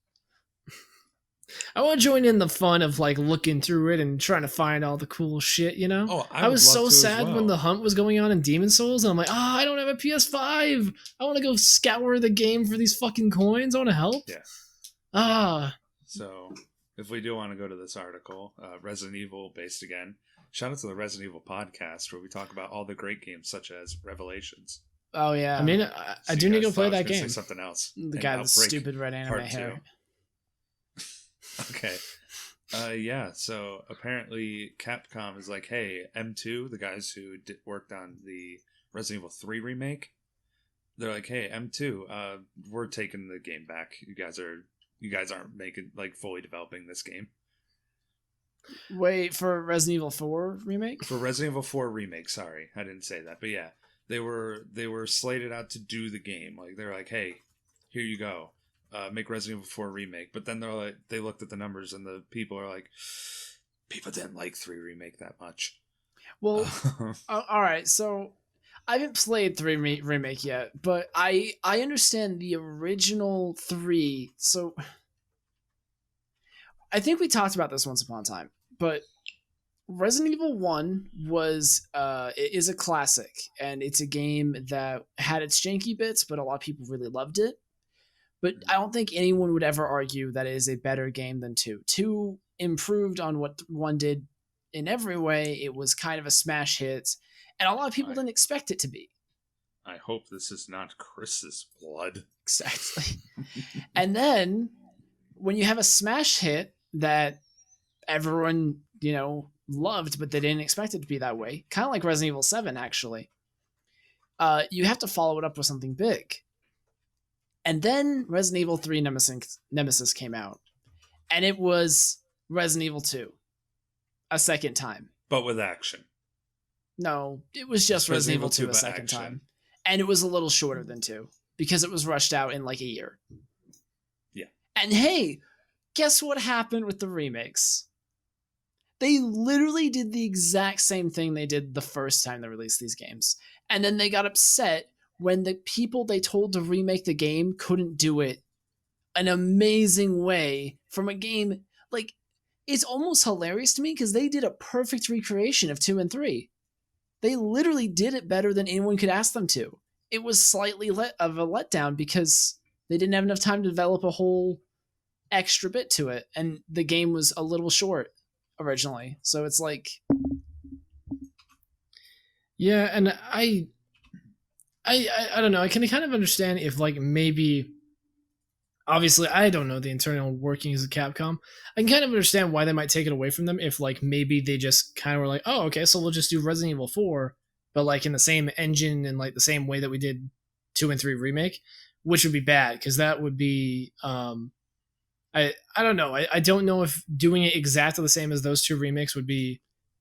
Speaker 3: I want to join in the fun of like looking through it and trying to find all the cool shit, you know?
Speaker 2: Oh,
Speaker 3: I was so sad when the hunt was going on in Demon Souls, and I'm like, I don't have a PS5. I want to go scour the game for these fucking coins. I want to help.
Speaker 2: Yeah. So, if we do want to go to this article, Resident Evil based again, shout out to the Resident Evil podcast where we talk about all the great games such as Revelations.
Speaker 4: Oh, yeah.
Speaker 3: I mean, I do need to go play that game.
Speaker 2: Say something else.
Speaker 4: The guy with the stupid red anime hair.
Speaker 2: Okay. Yeah, so apparently Capcom is like, hey, M2, the guys who worked on the Resident Evil 3 remake, they're like, hey, M2, we're taking the game back. You guys aren't making, like, fully developing this game.
Speaker 4: Wait, for Resident Evil 4 remake?
Speaker 2: For Resident Evil 4 remake, sorry. I didn't say that. But yeah, they were slated out to do the game. Like, they're like, hey, here you go. Make Resident Evil 4 remake. But then they looked at the numbers and the people are like, people didn't like 3 remake that much.
Speaker 4: Well, all right. So I haven't played 3 remake yet, but I understand the original 3. So I think we talked about this once upon a time, but Resident Evil 1 is a classic, and it's a game that had its janky bits, but a lot of people really loved it. But I don't think anyone would ever argue that it is a better game than 2. 2 improved on what 1 did in every way. It was kind of a smash hit, and a lot of people didn't expect it to be.
Speaker 2: I hope this is not Chris's blood.
Speaker 4: Exactly. And then when you have a smash hit that everyone, loved, but they didn't expect it to be that way, kind of like Resident Evil 7, actually, you have to follow it up with something big. And then Resident Evil 3 Nemesis came out, and it was Resident Evil 2 a second time.
Speaker 2: But with action.
Speaker 4: No, it was just Resident Evil 2 a second time. And it was a little shorter than 2 because it was rushed out in like a year.
Speaker 2: Yeah.
Speaker 4: And hey, guess what happened with the remakes? They literally did the exact same thing they did the first time they released these games. And then they got upset when the people they told to remake the game couldn't do it an amazing way from a game. Like, it's almost hilarious to me because they did a perfect recreation of 2 and 3. They literally did it better than anyone could ask them to. It was slightly of a letdown because they didn't have enough time to develop a whole extra bit to it, and the game was a little short originally. So it's like,
Speaker 3: yeah, and I don't know. I can kind of understand if like maybe, obviously I don't know the internal workings of Capcom. I can kind of understand why they might take it away from them if like maybe they just kind of were like, oh, okay, so we'll just do Resident Evil 4, but like in the same engine and like the same way that we did 2 and 3 remake, which would be bad because that would be I don't know. I don't know if doing it exactly the same as those 2 remakes would be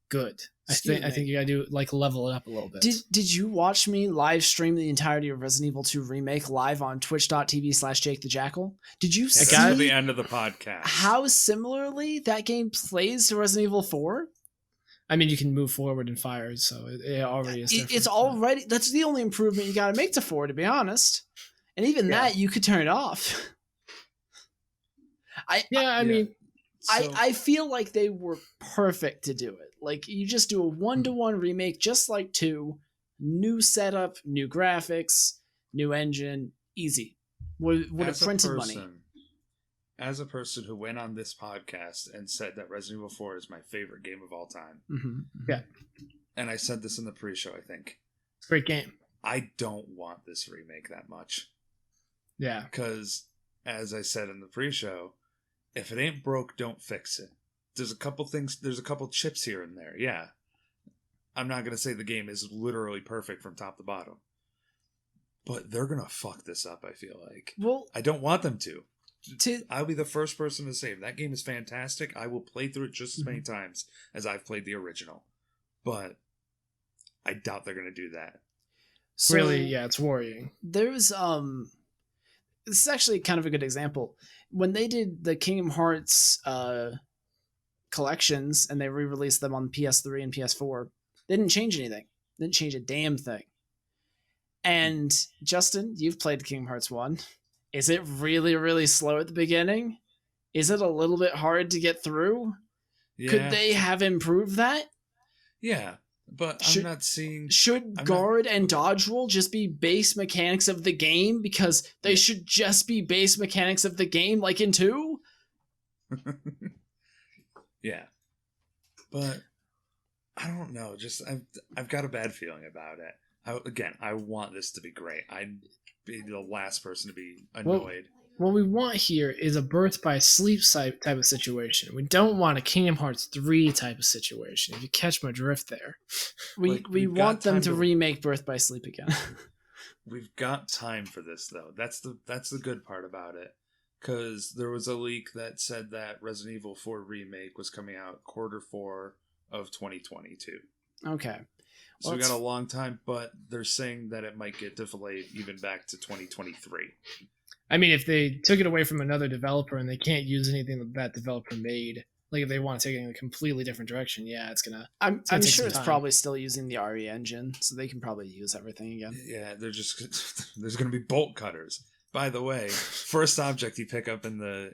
Speaker 3: good. I think you gotta do like level it up a little bit.
Speaker 4: Did you watch me live stream the entirety of Resident Evil 2 Remake live on twitch.tv/JakeTheJackal? Did you see
Speaker 2: at the end of the podcast
Speaker 4: how similarly that game plays to Resident Evil 4?
Speaker 3: I mean, you can move forward and fire, so it already is different.
Speaker 4: It's already, that's the only improvement you gotta make to 4, to be honest. And even that, you could turn it off. I feel like they were perfect to do it. Like, you just do a 1-to-1 remake, just like 2, new setup, new graphics, new engine, easy. Would have printed money.
Speaker 2: As a person who went on this podcast and said that Resident Evil 4 is my favorite game of all time.
Speaker 4: Mm-hmm.
Speaker 3: Yeah.
Speaker 2: And I said this in the pre-show, I think.
Speaker 3: Great game.
Speaker 2: I don't want this remake that much.
Speaker 3: Yeah.
Speaker 2: Because, as I said in the pre-show, if it ain't broke, don't fix it. There's a couple chips here and there, yeah. I'm not going to say the game is literally perfect from top to bottom. But they're going to fuck this up, I feel like.
Speaker 4: Well,
Speaker 2: I don't want them to. I'll be the first person to say, if that game is fantastic, I will play through it just as many times as I've played the original. But I doubt they're going to do that.
Speaker 4: So
Speaker 3: really, yeah, it's worrying.
Speaker 4: There's this is actually kind of a good example. When they did the Kingdom Hearts collections and they re-released them on PS3 and PS4, they didn't change anything. They didn't change a damn thing. And Justin, you've played Kingdom Hearts 1. Is it really, really slow at the beginning? Is it a little bit hard to get through? Yeah. Could they have improved that?
Speaker 2: Yeah, but I'm not seeing...
Speaker 4: Should guard and dodge roll just be base mechanics of the game? Because they should just be base mechanics of the game, like in 2?
Speaker 2: Yeah. But I don't know. Just I've got a bad feeling about it. I want this to be great. I'd be the last person to be annoyed.
Speaker 3: What we want here is a birth by sleep type of situation. We don't want a Kingdom Hearts 3 type of situation. If you catch my drift there.
Speaker 4: We want them to remake Birth by Sleep again.
Speaker 2: We've got time for this, though. That's the good part about it. Because there was a leak that said that Resident Evil 4 Remake was coming out Q4 of 2022.
Speaker 4: Okay.
Speaker 2: So we got a long time, but they're saying that it might get delayed even back to 2023.
Speaker 3: I mean, if they took it away from another developer and they can't use anything that developer made, like if they want to take it in a completely different direction, yeah, it's gonna.
Speaker 4: I'm sure it's probably still using the RE engine, so they can probably use everything again.
Speaker 2: Yeah, there's gonna be bolt cutters. By the way, first object you pick up in the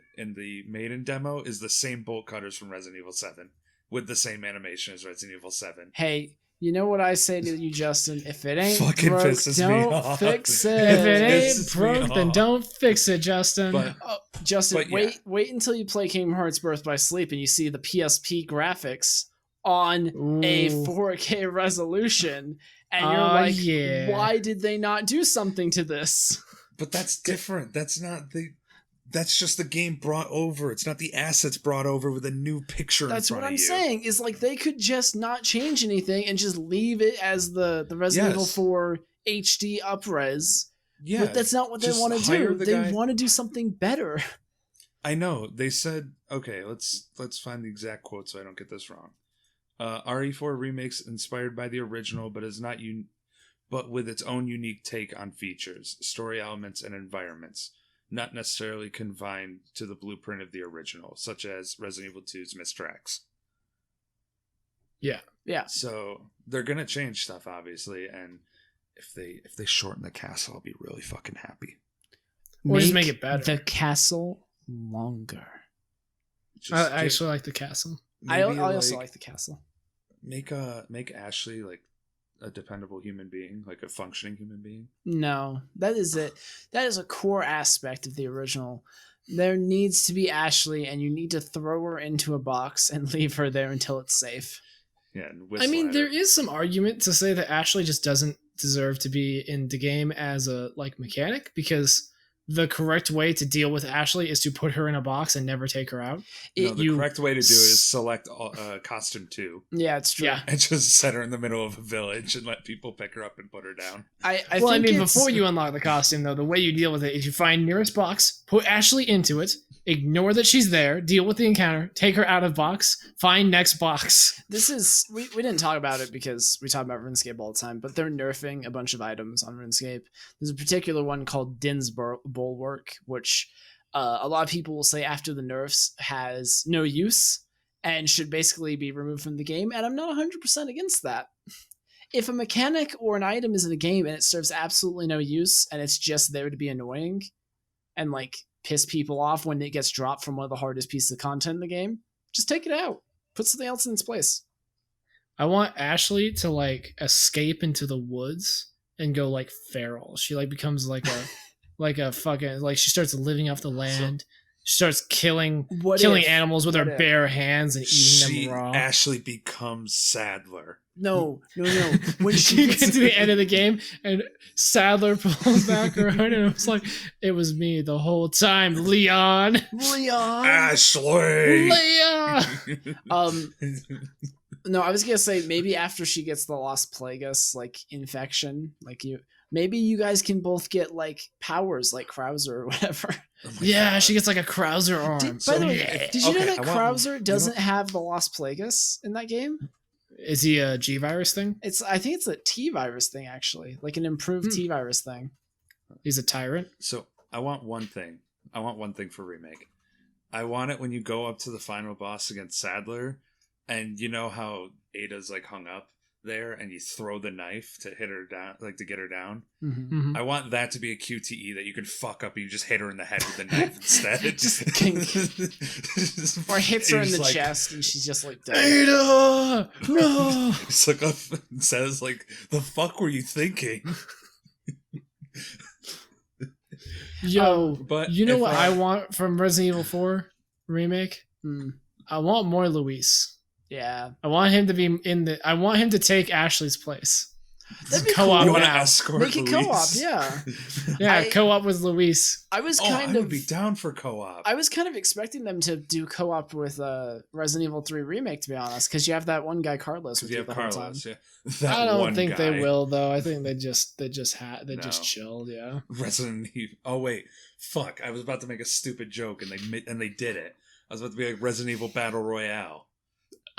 Speaker 2: maiden demo is the same bolt cutters from Resident Evil 7 with the same animation as Resident Evil 7.
Speaker 4: Hey, you know what I say to you, Justin? If it ain't
Speaker 2: Fucking
Speaker 4: broke,
Speaker 2: pisses me
Speaker 4: don't
Speaker 2: off.
Speaker 4: fix
Speaker 3: If
Speaker 4: it.
Speaker 3: it
Speaker 2: Pisses
Speaker 3: ain't
Speaker 2: me
Speaker 3: broke, then
Speaker 2: off.
Speaker 3: don't fix it, Justin.
Speaker 2: But
Speaker 4: Oh, Justin,
Speaker 2: But yeah.
Speaker 4: wait until you play Kingdom Hearts Birth by Sleep and you see the PSP graphics on a
Speaker 3: Ooh.
Speaker 4: 4K resolution, and you're
Speaker 3: Oh,
Speaker 4: like,
Speaker 3: yeah.
Speaker 4: why did they not do something to this?
Speaker 2: But that's different. That's not the. That's just the game brought over. It's not the assets brought over with a new picture.
Speaker 4: That's
Speaker 2: in
Speaker 4: what
Speaker 2: front
Speaker 4: I'm
Speaker 2: of you.
Speaker 4: saying. Is like they could just not change anything and just leave it as the Resident Evil
Speaker 2: Yes.
Speaker 4: 4 HD upres.
Speaker 2: Yeah,
Speaker 4: But that's not what they
Speaker 2: just
Speaker 4: want to
Speaker 2: hire
Speaker 4: do.
Speaker 2: the
Speaker 4: They
Speaker 2: guy-
Speaker 4: want to do something better.
Speaker 2: I know. They said, okay, let's find the exact quote so I don't get this wrong. RE4 remakes inspired by the original, but is not but with its own unique take on features, story elements, and environments, not necessarily confined to the blueprint of the original, such as Resident Evil 2's Mistrax.
Speaker 3: Yeah.
Speaker 4: Yeah.
Speaker 2: So they're gonna change stuff, obviously, and if they shorten the castle, I'll be really fucking happy.
Speaker 3: Or just make it better.
Speaker 4: The castle longer.
Speaker 2: Just
Speaker 3: I actually like the castle.
Speaker 4: I
Speaker 2: maybe,
Speaker 4: also like the castle.
Speaker 2: make Ashley like a dependable human being, like a functioning human being.
Speaker 4: No, that is it. That is a core aspect of the original. There needs to be Ashley, and you need to throw her into a box and leave her there until it's safe.
Speaker 2: Yeah, and
Speaker 3: I mean,
Speaker 2: whistle
Speaker 3: there
Speaker 2: at her.
Speaker 3: is some argument to say that Ashley just doesn't deserve to be in the game as a like mechanic, because the correct way to deal with Ashley is to put her in a box and never take her out.
Speaker 2: No, the
Speaker 3: you-
Speaker 2: correct way to do it is select costume 2
Speaker 4: Yeah, it's true.
Speaker 3: Yeah.
Speaker 2: and just set her in the middle of a village and let people pick her up and put her down.
Speaker 4: I
Speaker 3: Well, I
Speaker 4: think
Speaker 3: mean,
Speaker 4: it's-
Speaker 3: before you unlock the costume, though, the way you deal with it is you find nearest box, put Ashley into it, ignore that she's there, deal with the encounter, take her out of box, find next box.
Speaker 4: This is we didn't talk about it because we talk about RuneScape all the time, but they're nerfing a bunch of items on RuneScape. There's a particular one called Din's Bulwark, which a lot of people will say after the nerfs has no use and should basically be removed from the game, and I'm not 100% against that. If a mechanic or an item is in a game and it serves absolutely no use and it's just there to be annoying and like piss people off when it gets dropped from one of the hardest pieces of content in the game, just take it out. Put something else in its place.
Speaker 3: I want Ashley to like escape into the woods and go like feral. She like becomes like a like a fucking like she starts living off the land. She starts killing animals with her
Speaker 4: What if?
Speaker 3: bare hands and eating them raw.
Speaker 2: Ashley becomes Sadler.
Speaker 4: No. When she
Speaker 3: you
Speaker 4: gets
Speaker 3: get to the end of the game and Sadler pulls back her hood and it was like, it was me the whole time, Leon.
Speaker 4: Leon.
Speaker 2: Ashley.
Speaker 3: Leon.
Speaker 4: No, I was gonna say maybe after she gets the Lost Plagueis like infection, like maybe you guys can both get like powers like Krauser or whatever.
Speaker 2: Oh my
Speaker 3: Yeah,
Speaker 2: God.
Speaker 3: she gets like a Krauser arm.
Speaker 4: By the way,
Speaker 2: yeah.
Speaker 4: did you know
Speaker 2: Okay,
Speaker 4: that
Speaker 2: I want-
Speaker 4: Krauser doesn't have the Lost Plagueis in that game?
Speaker 3: Is he a G virus thing?
Speaker 4: I think it's a T virus thing actually, like an improved T virus thing.
Speaker 3: He's a tyrant.
Speaker 2: So I want one thing. I want one thing for remake. I want it when you go up to the final boss against Sadler, and you know how Ada's like hung up there, and you throw the knife to hit her down, like to get her down.
Speaker 3: Mhm.
Speaker 2: I want that to be a QTE that you can fuck up and you just hit her in the head with the knife instead.
Speaker 4: Just kink. Or hits her in
Speaker 2: He's
Speaker 4: the
Speaker 2: like,
Speaker 4: chest and she's just like dead.
Speaker 3: Ada! No!
Speaker 2: He's like up and says like, "The fuck were you thinking?"
Speaker 3: Yo,
Speaker 2: But
Speaker 3: you know
Speaker 2: if
Speaker 3: what I want from Resident Evil 4 remake?
Speaker 4: Hmm.
Speaker 3: I want more Luis.
Speaker 4: Yeah.
Speaker 3: I want him to be in the. I want him to take Ashley's place.
Speaker 4: That'd be
Speaker 3: Co-op
Speaker 2: You
Speaker 4: cool.
Speaker 2: want to
Speaker 3: now.
Speaker 2: escort
Speaker 4: Make it
Speaker 2: Luis?
Speaker 4: co-op, yeah.
Speaker 3: Yeah,
Speaker 4: I-
Speaker 3: co-op with Luis.
Speaker 4: I was
Speaker 2: Oh, I
Speaker 4: kind
Speaker 2: would
Speaker 4: of
Speaker 2: be down for co-op.
Speaker 4: I was kind of expecting them to do co-op with Resident Evil 3 remake, to be honest, because you have that one guy Carlos with
Speaker 2: you
Speaker 4: you
Speaker 2: have
Speaker 4: the whole time.
Speaker 2: Carlos, yeah. That
Speaker 3: I don't
Speaker 2: one
Speaker 3: think
Speaker 2: guy.
Speaker 3: they will though. I think they just
Speaker 2: No.
Speaker 3: just chilled. Yeah.
Speaker 2: Resident Evil. Oh wait, fuck! I was about to make a stupid joke, and they did it. I was about to be like Resident Evil Battle Royale.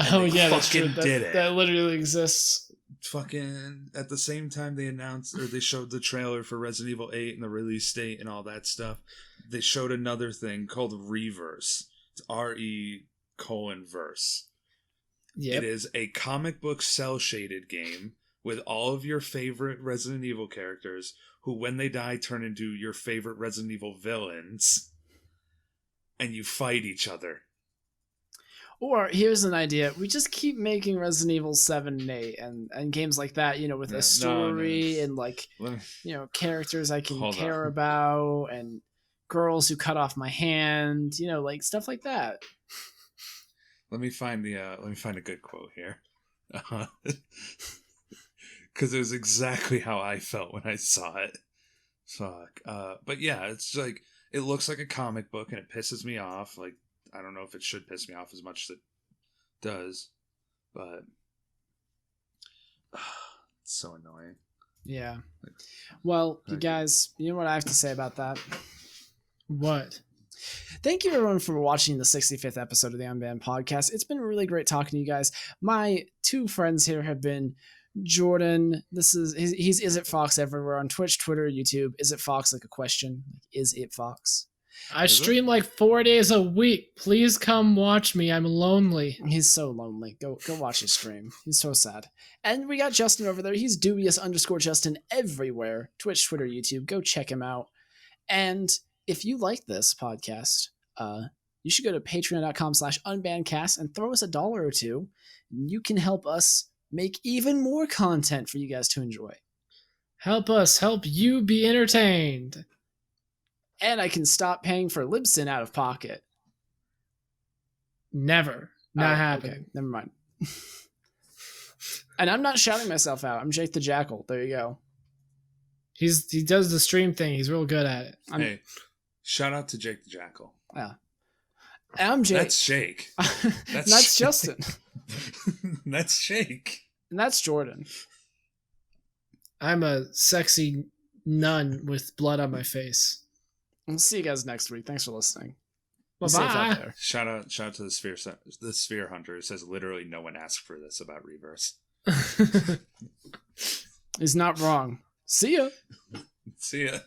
Speaker 3: Oh
Speaker 2: they
Speaker 3: yeah, that's true.
Speaker 2: fucking did it.
Speaker 3: That literally exists.
Speaker 2: Fucking at the same time they announced or they showed the trailer for Resident Evil 8 and the release date and all that stuff. They showed another thing called Reverse. It's RE:verse.
Speaker 3: Yep.
Speaker 2: It is a comic book cell shaded game with all of your favorite Resident Evil characters, who, when they die, turn into your favorite Resident Evil villains, and you fight each other.
Speaker 4: Or here's an idea: we just keep making Resident Evil 7 and 8 and games like that, with a story and like characters I can care about and girls who cut off my hand, like stuff like that.
Speaker 2: Let me find a good quote here. Because it was exactly how I felt when I saw it. Fuck. But yeah, it's like, it looks like a comic book and it pisses me off. Like, I don't know if it should piss me off as much as it does, but it's so annoying.
Speaker 4: Yeah. Well, you guys, you know what I have to say about that?
Speaker 3: What?
Speaker 4: Thank you everyone for watching the 65th episode of the Unbanned podcast. It's been really great talking to you guys. My two friends here have been Jordan. He's Is It Fox everywhere on Twitch, Twitter, YouTube. Is It Fox, like a question? Is it Fox?
Speaker 3: I stream like 4 days a week. Please come watch me. I'm lonely.
Speaker 4: He's so lonely. Go watch his stream. He's so sad. And we got Justin over there. He's dubious_Justin everywhere. Twitch, Twitter, YouTube. Go check him out. And if you like this podcast, you should go to patreon.com/unbannedcast and throw us $1 or $2. You can help us make even more content for you guys to enjoy.
Speaker 3: Help us help you be entertained.
Speaker 4: And I can stop paying for Libsyn out of pocket.
Speaker 3: Never. Not happening.
Speaker 4: Okay, never mind. And I'm not shouting myself out. I'm Jake the Jackal. There you go.
Speaker 3: He does the stream thing. He's real good at it.
Speaker 2: Hey, shout out to Jake the Jackal.
Speaker 4: Yeah. I'm Jake.
Speaker 2: That's Jake.
Speaker 4: That's Justin.
Speaker 2: That's Jake.
Speaker 4: And that's Jordan.
Speaker 3: I'm a sexy nun with blood on my face.
Speaker 4: We'll see you guys next week. Thanks for listening.
Speaker 3: Bye-bye.
Speaker 2: Shout out to the Sphere Hunter. It says literally no one asked for this about Reverse.
Speaker 4: He's not wrong. See ya.
Speaker 2: See ya.